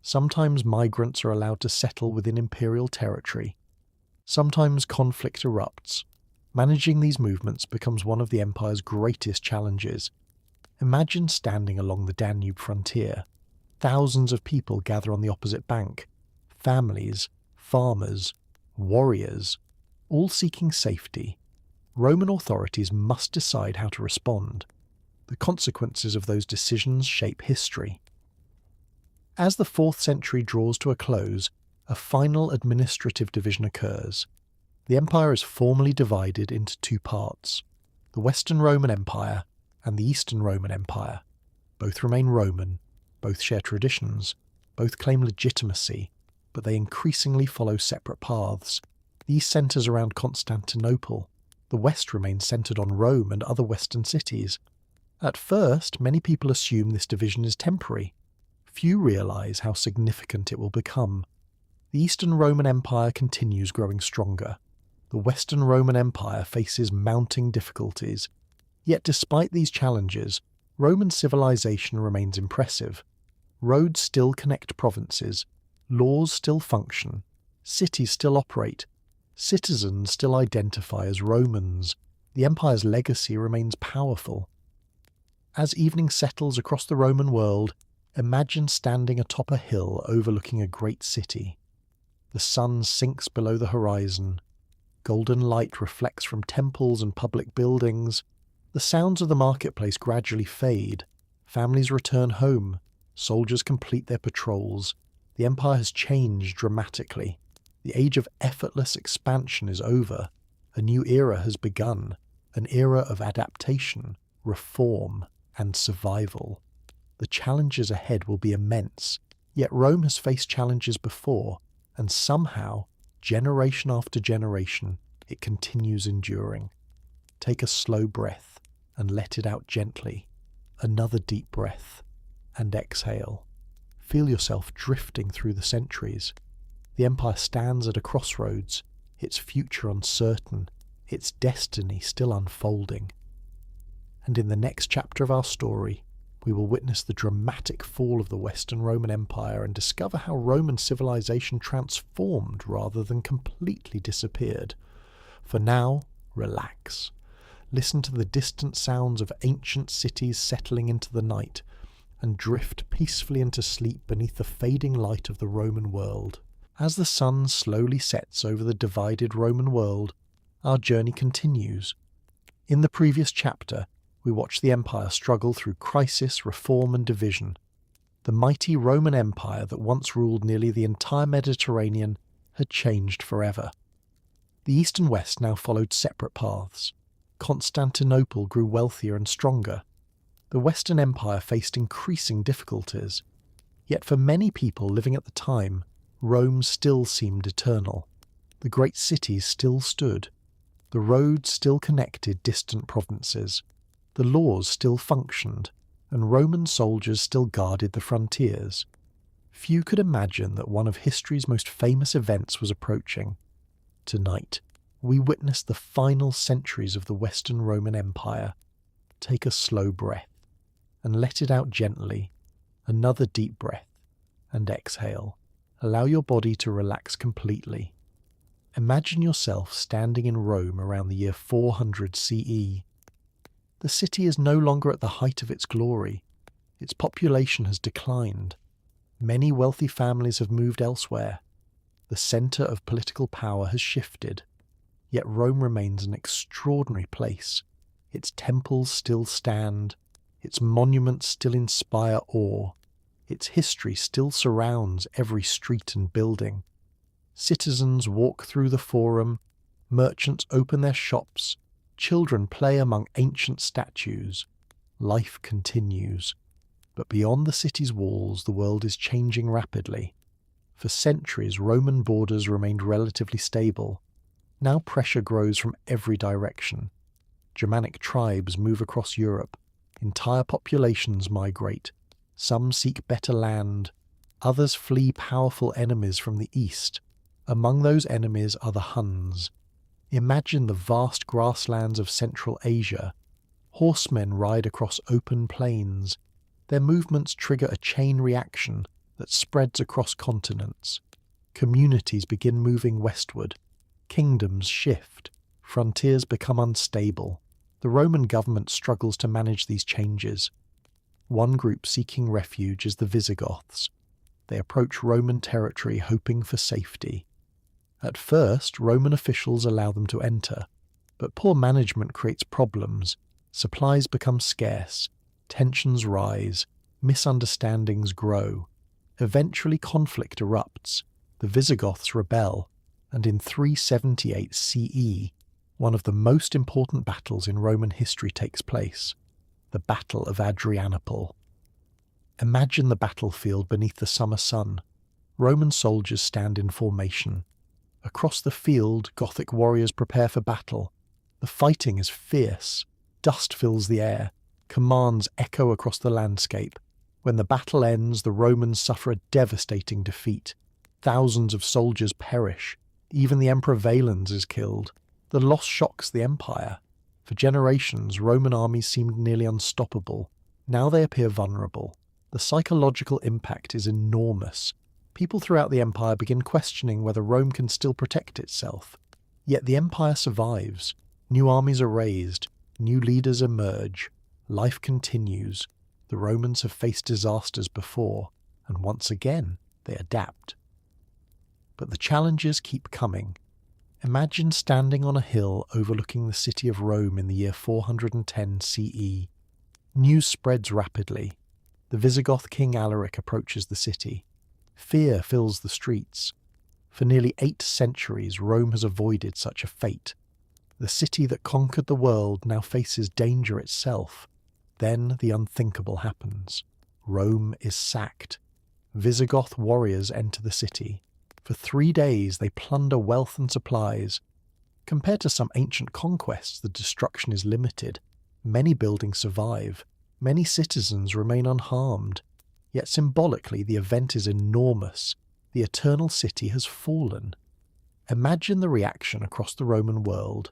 Sometimes migrants are allowed to settle within imperial territory. Sometimes conflict erupts. Managing these movements becomes one of the empire's greatest challenges. Imagine standing along the Danube frontier. Thousands of people gather on the opposite bank. Families, farmers, warriors, all seeking safety. Roman authorities must decide how to respond. The consequences of those decisions shape history. As the 4th century draws to a close, a final administrative division occurs. The empire is formally divided into 2 parts, the Western Roman Empire and the Eastern Roman Empire. Both remain Roman, both share traditions, both claim legitimacy, but they increasingly follow separate paths. The east centres around Constantinople. The west remains centred on Rome and other western cities. At first, many people assume this division is temporary. Few realise how significant it will become. The Eastern Roman Empire continues growing stronger. The Western Roman Empire faces mounting difficulties. Yet despite these challenges, Roman civilization remains impressive. Roads still connect provinces. Laws still function. Cities still operate. Citizens still identify as Romans. The empire's legacy remains powerful. As evening settles across the Roman world, Imagine standing atop a hill overlooking a great city. The sun sinks below the horizon. Golden light reflects from temples and public buildings. The sounds of the marketplace gradually fade. Families return home. Soldiers complete their patrols. The empire has changed dramatically. The age of effortless expansion is over. A new era has begun. An era of adaptation, reform, and survival. The challenges ahead will be immense. Yet Rome has faced challenges before, and somehow, generation after generation, it continues enduring. Take a slow breath and let it out gently. Another deep breath and exhale. Feel yourself drifting through the centuries. The empire stands at a crossroads, its future uncertain, its destiny still unfolding. And in the next chapter of our story, we will witness the dramatic fall of the Western Roman Empire and discover how Roman civilization transformed rather than completely disappeared. For now, relax. Listen to the distant sounds of ancient cities settling into the night, and drift peacefully into sleep beneath the fading light of the Roman world. As the sun slowly sets over the divided Roman world, our journey continues. In the previous chapter, we watch the empire struggle through crisis, reform, and division. The mighty Roman Empire that once ruled nearly the entire Mediterranean had changed forever. The East and West now followed separate paths. Constantinople grew wealthier and stronger. The Western Empire faced increasing difficulties. Yet for many people living at the time, Rome still seemed eternal. The great cities still stood. The roads still connected distant provinces. The laws still functioned, and Roman soldiers still guarded the frontiers. Few could imagine that one of history's most famous events was approaching. Tonight, we witness the final centuries of the Western Roman Empire. Take a slow breath, and let it out gently. Another deep breath, and exhale. Allow your body to relax completely. Imagine yourself standing in Rome around the year 400 CE. The city is no longer at the height of its glory. Its population has declined. Many wealthy families have moved elsewhere. The centre of political power has shifted. Yet Rome remains an extraordinary place. Its temples still stand. Its monuments still inspire awe. Its history still surrounds every street and building. Citizens walk through the forum. Merchants open their shops. Children play among ancient statues. Life continues. But beyond the city's walls, the world is changing rapidly. For centuries, Roman borders remained relatively stable. Now pressure grows from every direction. Germanic tribes move across Europe. Entire populations migrate. Some seek better land. Others flee powerful enemies from the east. Among those enemies are the Huns. Imagine the vast grasslands of Central Asia. Horsemen ride across open plains. Their movements trigger a chain reaction that spreads across continents. Communities begin moving westward. Kingdoms shift. Frontiers become unstable. The Roman government struggles to manage these changes. One group seeking refuge is the Visigoths. They approach Roman territory hoping for safety. At first, Roman officials allow them to enter, but poor management creates problems. Supplies become scarce, tensions rise, misunderstandings grow. Eventually conflict erupts. The Visigoths rebel, and in 378 CE, one of the most important battles in Roman history takes place, the Battle of Adrianople. Imagine the battlefield beneath the summer sun. Roman soldiers stand in formation. Across the field, Gothic warriors prepare for battle. The fighting is fierce. Dust fills the air. Commands echo across the landscape. When the battle ends, the Romans suffer a devastating defeat. Thousands of soldiers perish. Even the Emperor Valens is killed. The loss shocks the empire. For generations, Roman armies seemed nearly unstoppable. Now they appear vulnerable. The psychological impact is enormous. People throughout the empire begin questioning whether Rome can still protect itself. Yet the empire survives. New armies are raised. New leaders emerge. Life continues. The Romans have faced disasters before, and once again they adapt. But the challenges keep coming. Imagine standing on a hill overlooking the city of Rome in the year 410 CE. News spreads rapidly. The Visigoth king Alaric approaches the city. Fear fills the streets. For nearly 8 centuries, Rome has avoided such a fate. The city that conquered the world now faces danger itself. Then the unthinkable happens. Rome is sacked. Visigoth warriors enter the city. For 3 days they plunder wealth and supplies. Compared to some ancient conquests, the destruction is limited. Many buildings survive. Many citizens remain unharmed. Yet symbolically the event is enormous. The eternal city has fallen. Imagine the reaction across the Roman world.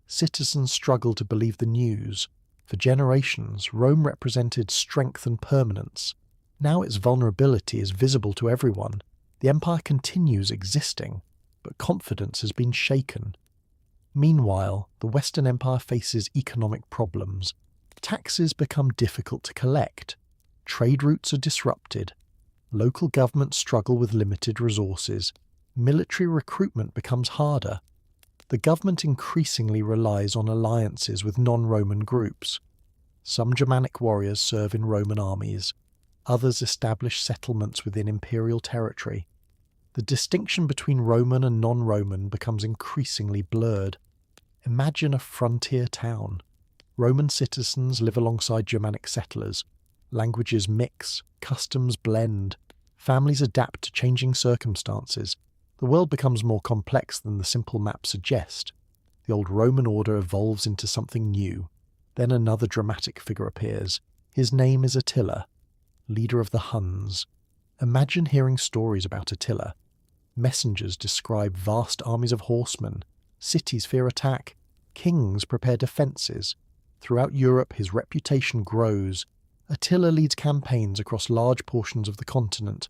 Citizens struggle to believe the news. For generations, Rome represented strength and permanence. Now its vulnerability is visible to everyone. The empire continues existing, but confidence has been shaken. Meanwhile, the Western Empire faces economic problems. Taxes become difficult to collect. Trade routes are disrupted. Local governments struggle with limited resources. Military recruitment becomes harder. The government increasingly relies on alliances with non-Roman groups. Some Germanic warriors serve in Roman armies. Others establish settlements within imperial territory. The distinction between Roman and non-Roman becomes increasingly blurred. Imagine a frontier town. Roman citizens live alongside Germanic settlers. Languages mix, customs blend. Families adapt to changing circumstances. The world becomes more complex than the simple map suggests. The old Roman order evolves into something new. Then another dramatic figure appears. His name is Attila, leader of the Huns. Imagine hearing stories about Attila. Messengers describe vast armies of horsemen. Cities fear attack. Kings prepare defences. Throughout Europe, his reputation grows. Attila leads campaigns across large portions of the continent.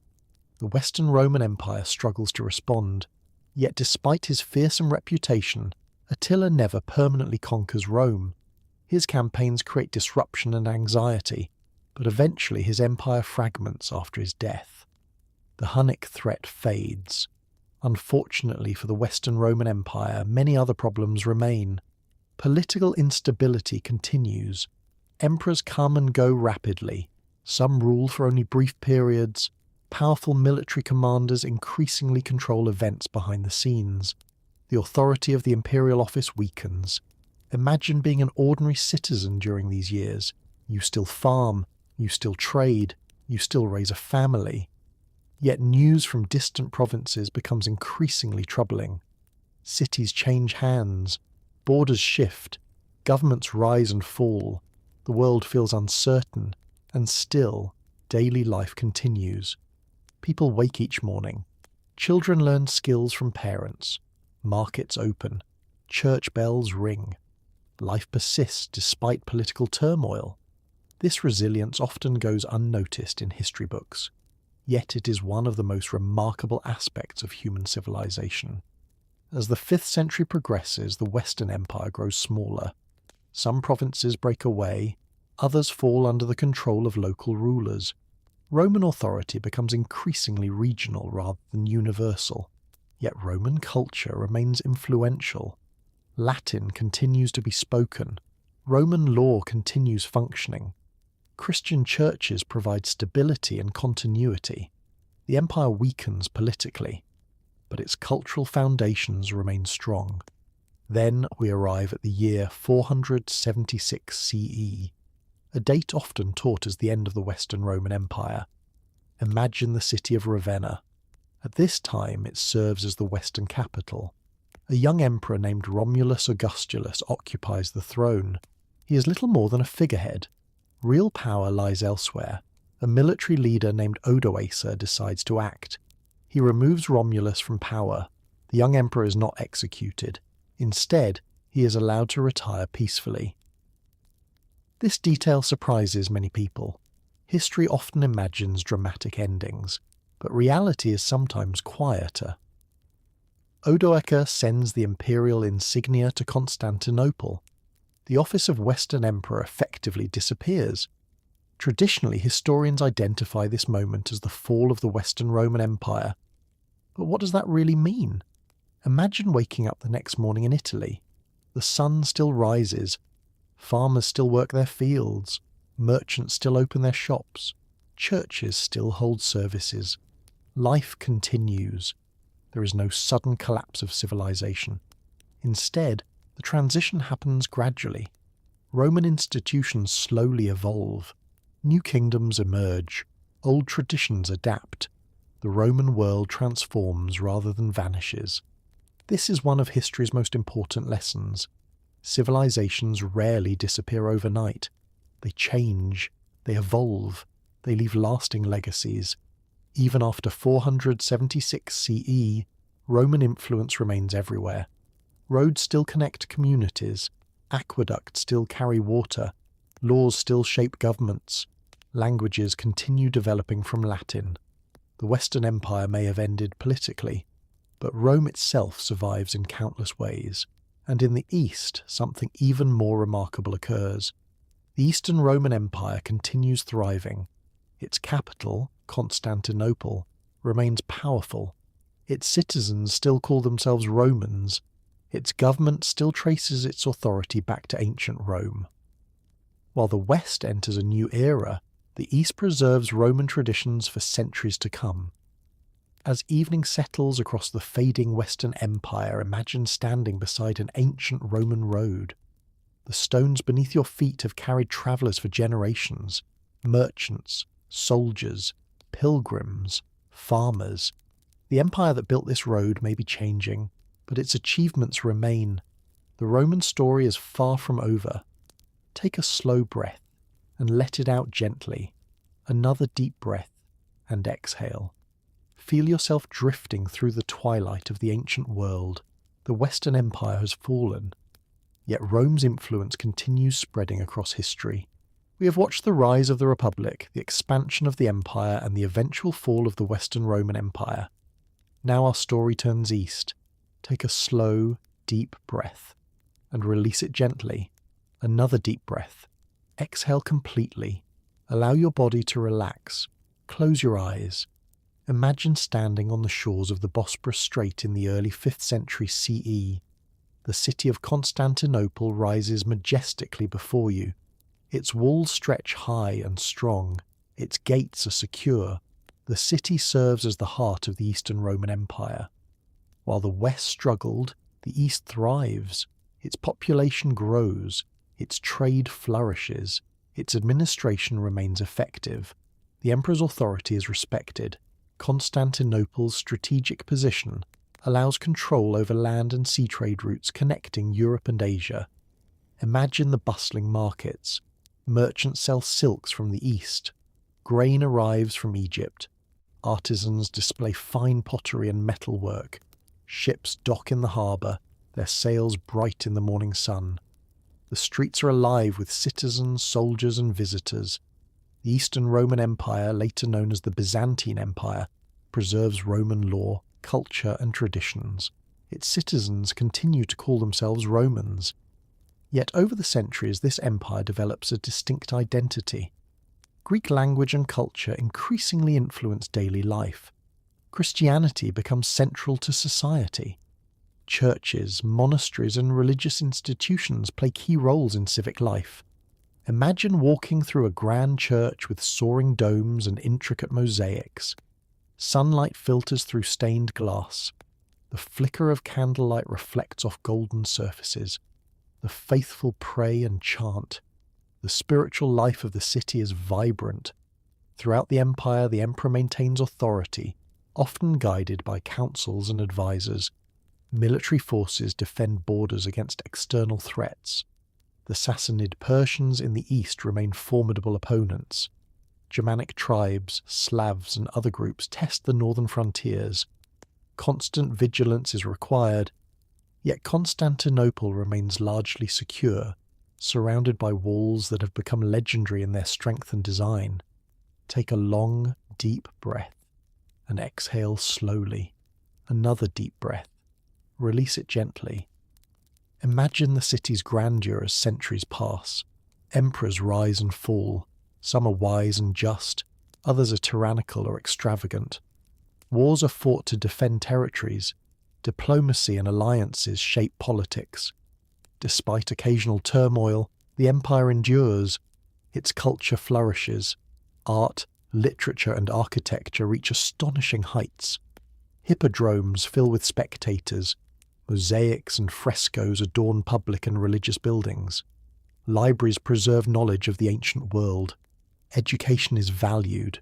The Western Roman Empire struggles to respond. Yet despite his fearsome reputation, Attila never permanently conquers Rome. His campaigns create disruption and anxiety, but eventually his empire fragments after his death. The Hunnic threat fades. Unfortunately for the Western Roman Empire, many other problems remain. Political instability continues. Emperors come and go rapidly. Some rule for only brief periods. Powerful military commanders increasingly control events behind the scenes. The authority of the imperial office weakens. Imagine being an ordinary citizen during these years. You still farm, you still trade, you still raise a family. Yet news from distant provinces becomes increasingly troubling. Cities change hands, borders shift, governments rise and fall. The world feels uncertain, and still, daily life continues. People wake each morning. Children learn skills from parents. Markets open. Church bells ring. Life persists despite political turmoil. This resilience often goes unnoticed in history books. Yet it is one of the most remarkable aspects of human civilization. As the 5th century progresses, the Western Empire grows smaller. Some provinces break away, others fall under the control of local rulers. Roman authority becomes increasingly regional rather than universal. Yet Roman culture remains influential. Latin continues to be spoken. Roman law continues functioning. Christian churches provide stability and continuity. The empire weakens politically, but its cultural foundations remain strong. Then we arrive at the year 476 CE, a date often taught as the end of the Western Roman Empire. Imagine the city of Ravenna. At this time it serves as the Western capital. A young emperor named Romulus Augustulus occupies the throne. He is little more than a figurehead. Real power lies elsewhere. A military leader named Odoacer decides to act. He removes Romulus from power. The young emperor is not executed. Instead, he is allowed to retire peacefully. This detail surprises many people. History often imagines dramatic endings, but reality is sometimes quieter. Odoacer sends the imperial insignia to Constantinople. The office of Western Emperor effectively disappears. Traditionally, historians identify this moment as the fall of the Western Roman Empire. But what does that really mean? Imagine waking up the next morning in Italy. The sun still rises, farmers still work their fields, merchants still open their shops, churches still hold services. Life continues. There is no sudden collapse of civilization. Instead, the transition happens gradually. Roman institutions slowly evolve. New kingdoms emerge. Old traditions adapt. The Roman world transforms rather than vanishes. This is one of history's most important lessons. Civilizations rarely disappear overnight. They change, they evolve, they leave lasting legacies. Even after 476 CE, Roman influence remains everywhere. Roads still connect communities, aqueducts still carry water, laws still shape governments, languages continue developing from Latin. The Western Empire may have ended politically, but Rome itself survives in countless ways. And in the East, something even more remarkable occurs. The Eastern Roman Empire continues thriving. Its capital, Constantinople, remains powerful. Its citizens still call themselves Romans. Its government still traces its authority back to ancient Rome. While the West enters a new era, the East preserves Roman traditions for centuries to come. As evening settles across the fading Western Empire, imagine standing beside an ancient Roman road. The stones beneath your feet have carried travellers for generations, merchants, soldiers, pilgrims, farmers. The empire that built this road may be changing, but its achievements remain. The Roman story is far from over. Take a slow breath and let it out gently. Another deep breath and exhale. Feel yourself drifting through the twilight of the ancient world. The Western Empire has fallen, yet Rome's influence continues spreading across history. We have watched the rise of the Republic, the expansion of the Empire, and the eventual fall of the Western Roman Empire. Now our story turns east. Take a slow, deep breath and release it gently. Another deep breath. Exhale completely. Allow your body to relax. Close your eyes. Imagine standing on the shores of the Bosporus Strait in the early 5th century CE. The city of Constantinople rises majestically before you. Its walls stretch high and strong. Its gates are secure. The city serves as the heart of the Eastern Roman Empire. While the West struggled, the East thrives. Its population grows. Its trade flourishes. Its administration remains effective. The emperor's authority is respected. Constantinople's strategic position allows control over land and sea trade routes connecting Europe and Asia. Imagine the bustling markets. Merchants sell silks from the east. Grain arrives from Egypt. Artisans display fine pottery and metalwork. Ships dock in the harbour, their sails bright in the morning sun. The streets are alive with citizens, soldiers and visitors. The Eastern Roman Empire, later known as the Byzantine Empire, preserves Roman law, culture and traditions. Its citizens continue to call themselves Romans. Yet over the centuries this empire develops a distinct identity. Greek language and culture increasingly influence daily life. Christianity becomes central to society. Churches, monasteries and religious institutions play key roles in civic life. Imagine walking through a grand church with soaring domes and intricate mosaics. Sunlight filters through stained glass. The flicker of candlelight reflects off golden surfaces. The faithful pray and chant. The spiritual life of the city is vibrant. Throughout the empire, the emperor maintains authority, often guided by councils and advisors. Military forces defend borders against external threats. The Sassanid Persians in the east remain formidable opponents. Germanic tribes, Slavs and other groups test the northern frontiers. Constant vigilance is required, yet Constantinople remains largely secure, surrounded by walls that have become legendary in their strength and design. Take a long, deep breath and exhale slowly. Another deep breath. Release it gently. Imagine the city's grandeur as centuries pass. Emperors rise and fall. Some are wise and just, others are tyrannical or extravagant. Wars are fought to defend territories. Diplomacy and alliances shape politics. Despite occasional turmoil, the empire endures. Its culture flourishes. Art, literature and architecture reach astonishing heights. Hippodromes fill with spectators. Mosaics and frescoes adorn public and religious buildings. Libraries preserve knowledge of the ancient world. Education is valued.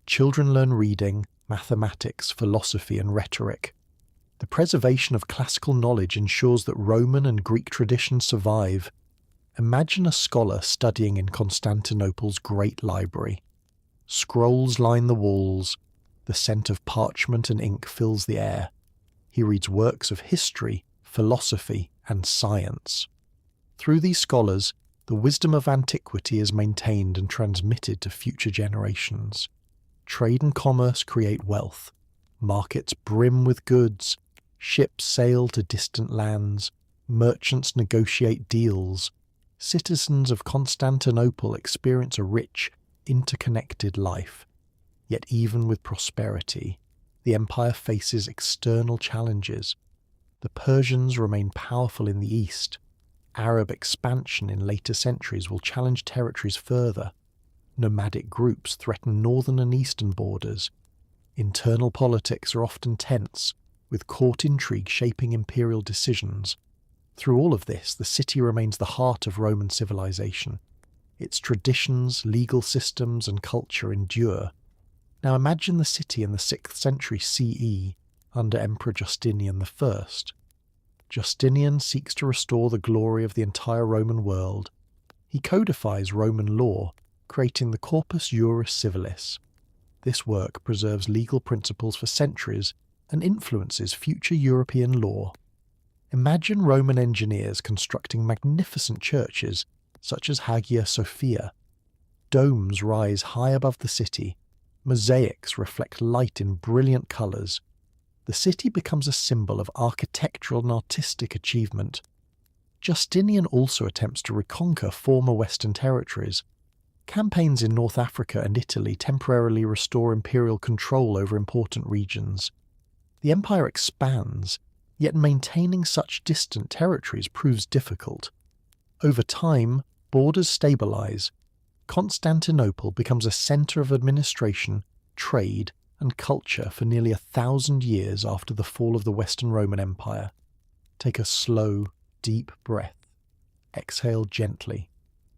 Children learn reading, mathematics, philosophy and rhetoric. The preservation of classical knowledge ensures that Roman and Greek traditions survive. Imagine a scholar studying in Constantinople's great library. Scrolls line the walls. The scent of parchment and ink fills the air. He reads works of history, philosophy, and science. Through these scholars, the wisdom of antiquity is maintained and transmitted to future generations. Trade and commerce create wealth. Markets brim with goods. Ships sail to distant lands. Merchants negotiate deals. Citizens of Constantinople experience a rich, interconnected life. Yet even with prosperity, the empire faces external challenges. The Persians remain powerful in the east. Arab expansion in later centuries will challenge territories further. Nomadic groups threaten northern and eastern borders. Internal politics are often tense, with court intrigue shaping imperial decisions. Through all of this, the city remains the heart of Roman civilization. Its traditions, legal systems, and culture endure. Now imagine the city in the 6th century CE under Emperor Justinian I. Justinian seeks to restore the glory of the entire Roman world. He codifies Roman law, creating the Corpus Juris Civilis. This work preserves legal principles for centuries and influences future European law. Imagine Roman engineers constructing magnificent churches such as Hagia Sophia. Domes rise high above the city. Mosaics reflect light in brilliant colours. The city becomes a symbol of architectural and artistic achievement. Justinian also attempts to reconquer former Western territories. Campaigns in North Africa and Italy temporarily restore imperial control over important regions. The empire expands, yet maintaining such distant territories proves difficult. Over time, borders stabilise. Constantinople becomes a centre of administration, trade, and culture for nearly 1,000 years after the fall of the Western Roman Empire. Take a slow, deep breath. Exhale gently.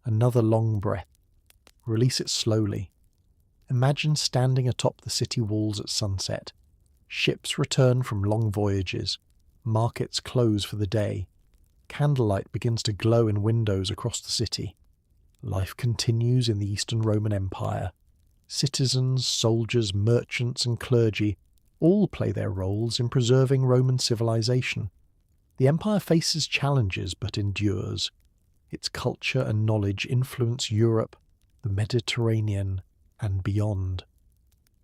Another long breath. Release it slowly. Imagine standing atop the city walls at sunset. Ships return from long voyages. Markets close for the day. Candlelight begins to glow in windows across the city. Life continues in the Eastern Roman Empire. Citizens, soldiers, merchants, and clergy all play their roles in preserving Roman civilization. The empire faces challenges but endures. Its culture and knowledge influence Europe, the Mediterranean, and beyond.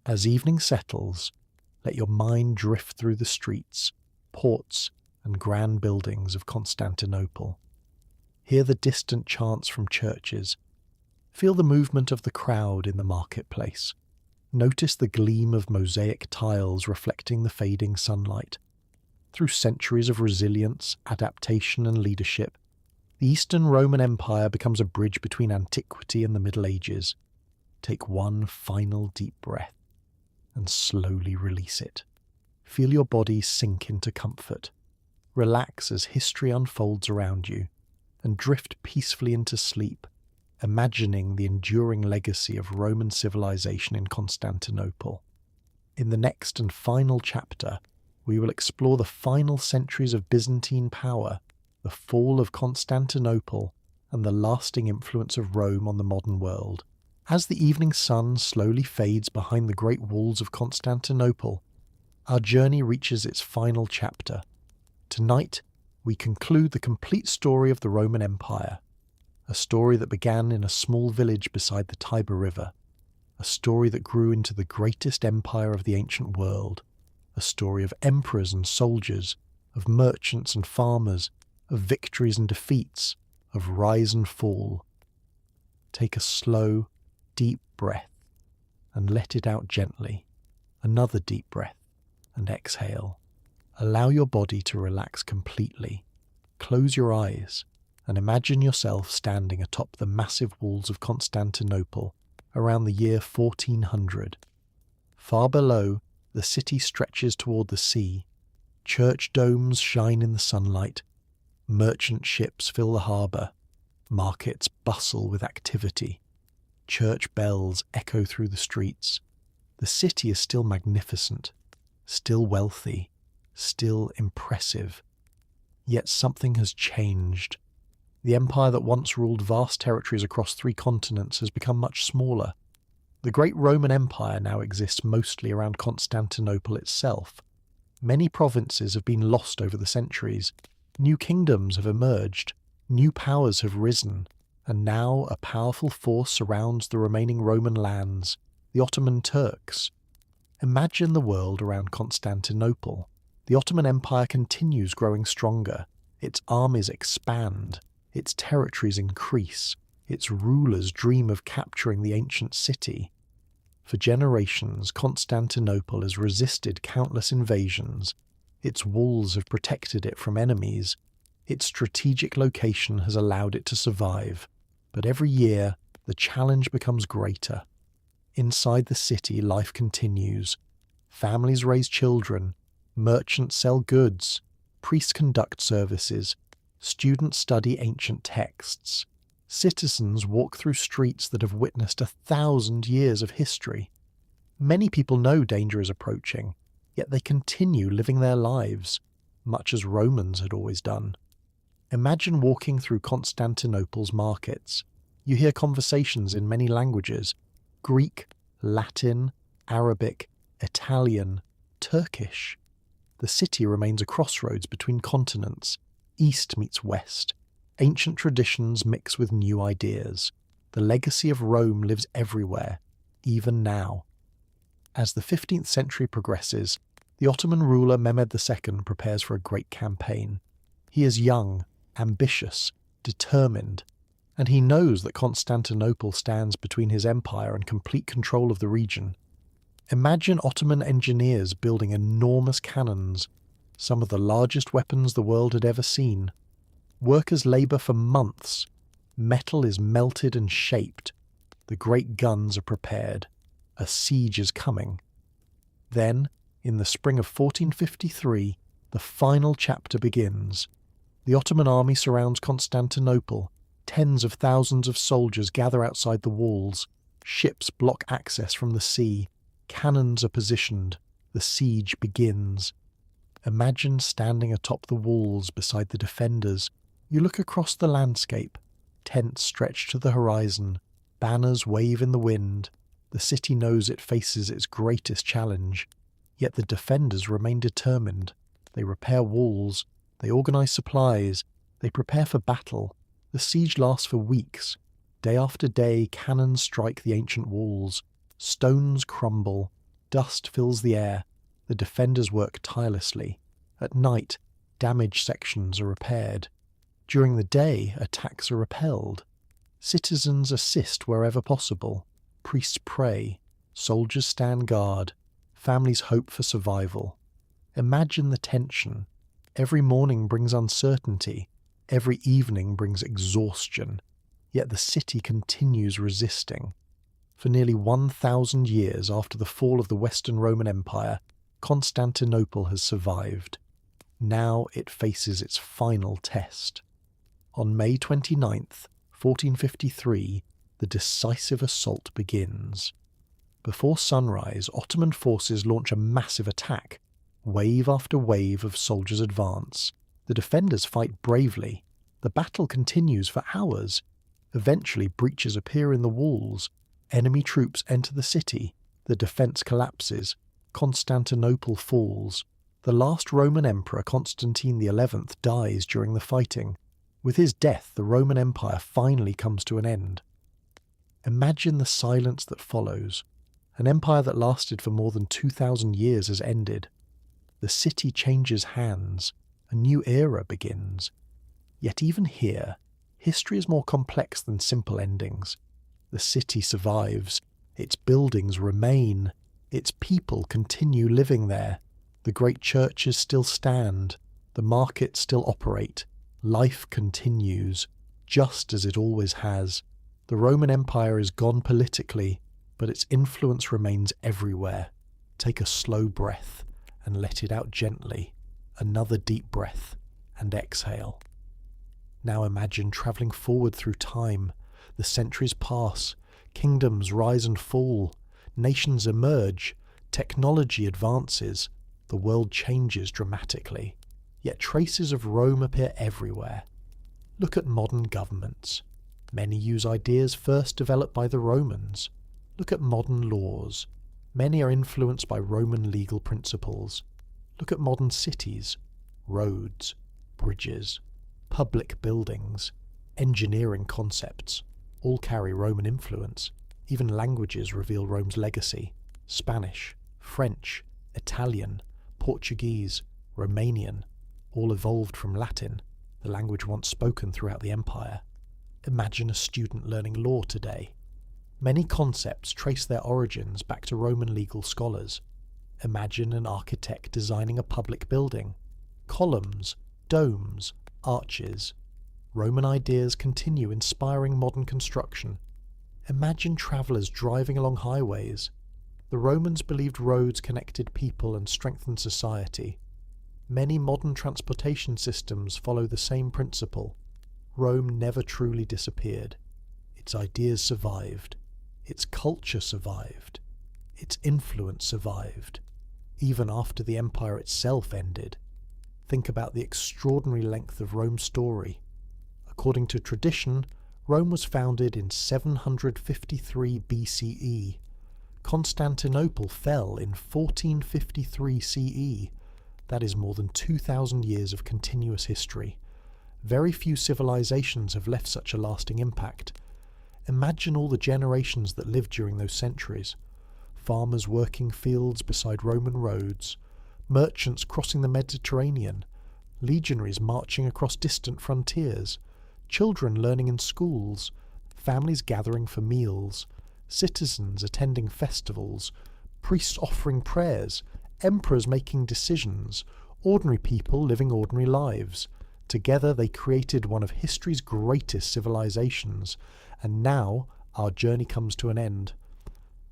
As evening settles, let your mind drift through the streets, ports, and grand buildings of Constantinople. Hear the distant chants from churches. Feel the movement of the crowd in the marketplace. Notice the gleam of mosaic tiles reflecting the fading sunlight. Through centuries of resilience, adaptation, and leadership, the Eastern Roman Empire becomes a bridge between antiquity and the Middle Ages. Take one final deep breath and slowly release it. Feel your body sink into comfort. Relax as history unfolds around you, and drift peacefully into sleep, imagining the enduring legacy of Roman civilization in Constantinople. In the next and final chapter, we will explore the final centuries of Byzantine power, the fall of Constantinople, and the lasting influence of Rome on the modern world. As the evening sun slowly fades behind the great walls of Constantinople, our journey reaches its final chapter. Tonight, we conclude the complete story of the Roman Empire, a story that began in a small village beside the Tiber River, a story that grew into the greatest empire of the ancient world, a story of emperors and soldiers, of merchants and farmers, of victories and defeats, of rise and fall. Take a slow, deep breath and let it out gently. Another deep breath and exhale. Allow your body to relax completely. Close your eyes and imagine yourself standing atop the massive walls of Constantinople around the year 1400. Far below, the city stretches toward the sea. Church domes shine in the sunlight. Merchant ships fill the harbour. Markets bustle with activity. Church bells echo through the streets. The city is still magnificent, still wealthy, still impressive. Yet something has changed. The empire that once ruled vast territories across 3 continents has become much smaller. The great Roman Empire now exists mostly around Constantinople itself. Many provinces have been lost over the centuries. New kingdoms have emerged. New powers have risen. And now a powerful force surrounds the remaining Roman lands, the Ottoman Turks. Imagine the world around Constantinople. The Ottoman Empire continues growing stronger. Its armies expand. Its territories increase. Its rulers dream of capturing the ancient city. For generations, Constantinople has resisted countless invasions. Its walls have protected it from enemies. Its strategic location has allowed it to survive. But every year, the challenge becomes greater. Inside the city, life continues. Families raise children. Merchants sell goods. Priests conduct services. Students study ancient texts. Citizens walk through streets that have witnessed 1,000 years of history. Many people know danger is approaching, yet they continue living their lives, much as Romans had always done. Imagine walking through Constantinople's markets. You hear conversations in many languages: Greek, Latin, Arabic, Italian, Turkish. The city remains a crossroads between continents. East meets west. Ancient traditions mix with new ideas. The legacy of Rome lives everywhere, even now. As the 15th century progresses, the Ottoman ruler Mehmed II prepares for a great campaign. He is young, ambitious, determined, and he knows that Constantinople stands between his empire and complete control of the region. Imagine Ottoman engineers building enormous cannons, some of the largest weapons the world had ever seen. Workers labour for months. Metal is melted and shaped. The great guns are prepared. A siege is coming. Then, in the spring of 1453, the final chapter begins. The Ottoman army surrounds Constantinople. Tens of thousands of soldiers gather outside the walls. Ships block access from the sea. Cannons are positioned. The siege begins. Imagine standing atop the walls beside the defenders. You look across the landscape. Tents stretch to the horizon. Banners wave in the wind. The city knows it faces its greatest challenge. Yet the defenders remain determined. They repair walls. They organize supplies. They prepare for battle. The siege lasts for weeks. Day after day, cannons strike the ancient walls. Stones crumble. Dust fills the air. The defenders work tirelessly. At night, damaged sections are repaired. During the day, attacks are repelled. Citizens assist wherever possible. Priests pray. Soldiers stand guard. Families hope for survival. Imagine the tension. Every morning brings uncertainty. Every evening brings exhaustion. Yet the city continues resisting. For nearly 1,000 years after the fall of the Western Roman Empire, Constantinople has survived. Now it faces its final test. On May 29th, 1453, the decisive assault begins. Before sunrise, Ottoman forces launch a massive attack. Wave after wave of soldiers advance. The defenders fight bravely. The battle continues for hours. Eventually, breaches appear in the walls. Enemy troops enter the city. The defense collapses. Constantinople falls. The last Roman emperor, Constantine XI, dies during the fighting. With his death, the Roman Empire finally comes to an end. Imagine the silence that follows. An empire that lasted for more than 2,000 years has ended. The city changes hands. A new era begins. Yet even here, history is more complex than simple endings. The city survives, its buildings remain, its people continue living there, the great churches still stand, the markets still operate, life continues, just as it always has. The Roman Empire is gone politically, but its influence remains everywhere. Take a slow breath and let it out gently. Another deep breath and exhale. Now imagine travelling forward through time. The centuries pass, kingdoms rise and fall, nations emerge, technology advances, the world changes dramatically. Yet traces of Rome appear everywhere. Look at modern governments. Many use ideas first developed by the Romans. Look at modern laws. Many are influenced by Roman legal principles. Look at modern cities, roads, bridges, public buildings, engineering concepts. All carry Roman influence. Even languages reveal Rome's legacy. Spanish, French, Italian, Portuguese, Romanian, all evolved from Latin, the language once spoken throughout the empire. Imagine a student learning law today. Many concepts trace their origins back to Roman legal scholars. Imagine an architect designing a public building. Columns, domes, arches. Roman ideas continue inspiring modern construction. Imagine travellers driving along highways. The Romans believed roads connected people and strengthened society. Many modern transportation systems follow the same principle. Rome never truly disappeared. Its ideas survived. Its culture survived. Its influence survived, even after the empire itself ended. Think about the extraordinary length of Rome's story. According to tradition, Rome was founded in 753 BCE. Constantinople fell in 1453 CE. That is more than 2,000 years of continuous history. Very few civilizations have left such a lasting impact. Imagine all the generations that lived during those centuries. Farmers working fields beside Roman roads, merchants crossing the Mediterranean, legionaries marching across distant frontiers, children learning in schools, families gathering for meals, citizens attending festivals, priests offering prayers, emperors making decisions, ordinary people living ordinary lives. Together they created one of history's greatest civilizations, and now our journey comes to an end.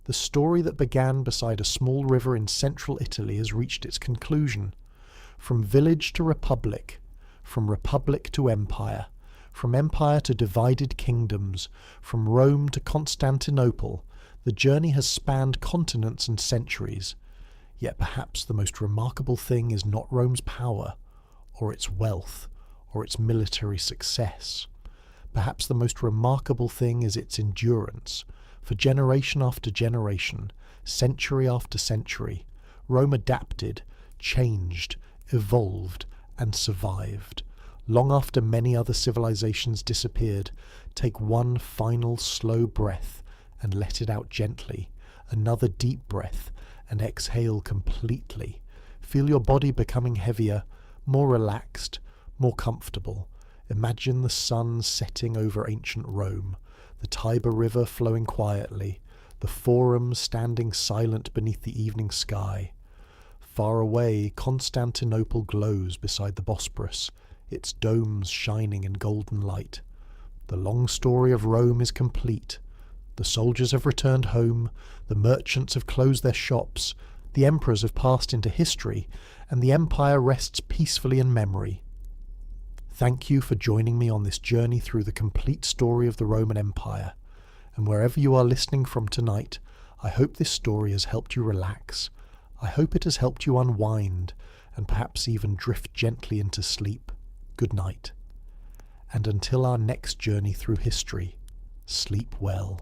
The story that began beside a small river in central Italy has reached its conclusion. From village to republic, from republic to empire, from empire to divided kingdoms, from Rome to Constantinople, the journey has spanned continents and centuries. Yet perhaps the most remarkable thing is not Rome's power, or its wealth, or its military success. Perhaps the most remarkable thing is its endurance. For generation after generation, century after century, Rome adapted, changed, evolved, and survived. Long after many other civilizations disappeared, take one final slow breath and let it out gently. Another deep breath and exhale completely. Feel your body becoming heavier, more relaxed, more comfortable. Imagine the sun setting over ancient Rome, the Tiber River flowing quietly, the Forum standing silent beneath the evening sky. Far away, Constantinople glows beside the Bosporus, its domes shining in golden light. The long story of Rome is complete. The soldiers have returned home, the merchants have closed their shops, the emperors have passed into history, and the empire rests peacefully in memory. Thank you for joining me on this journey through the complete story of the Roman Empire. And wherever you are listening from tonight, I hope this story has helped you relax. I hope it has helped you unwind and perhaps even drift gently into sleep. Good night. And until our next journey through history, sleep well.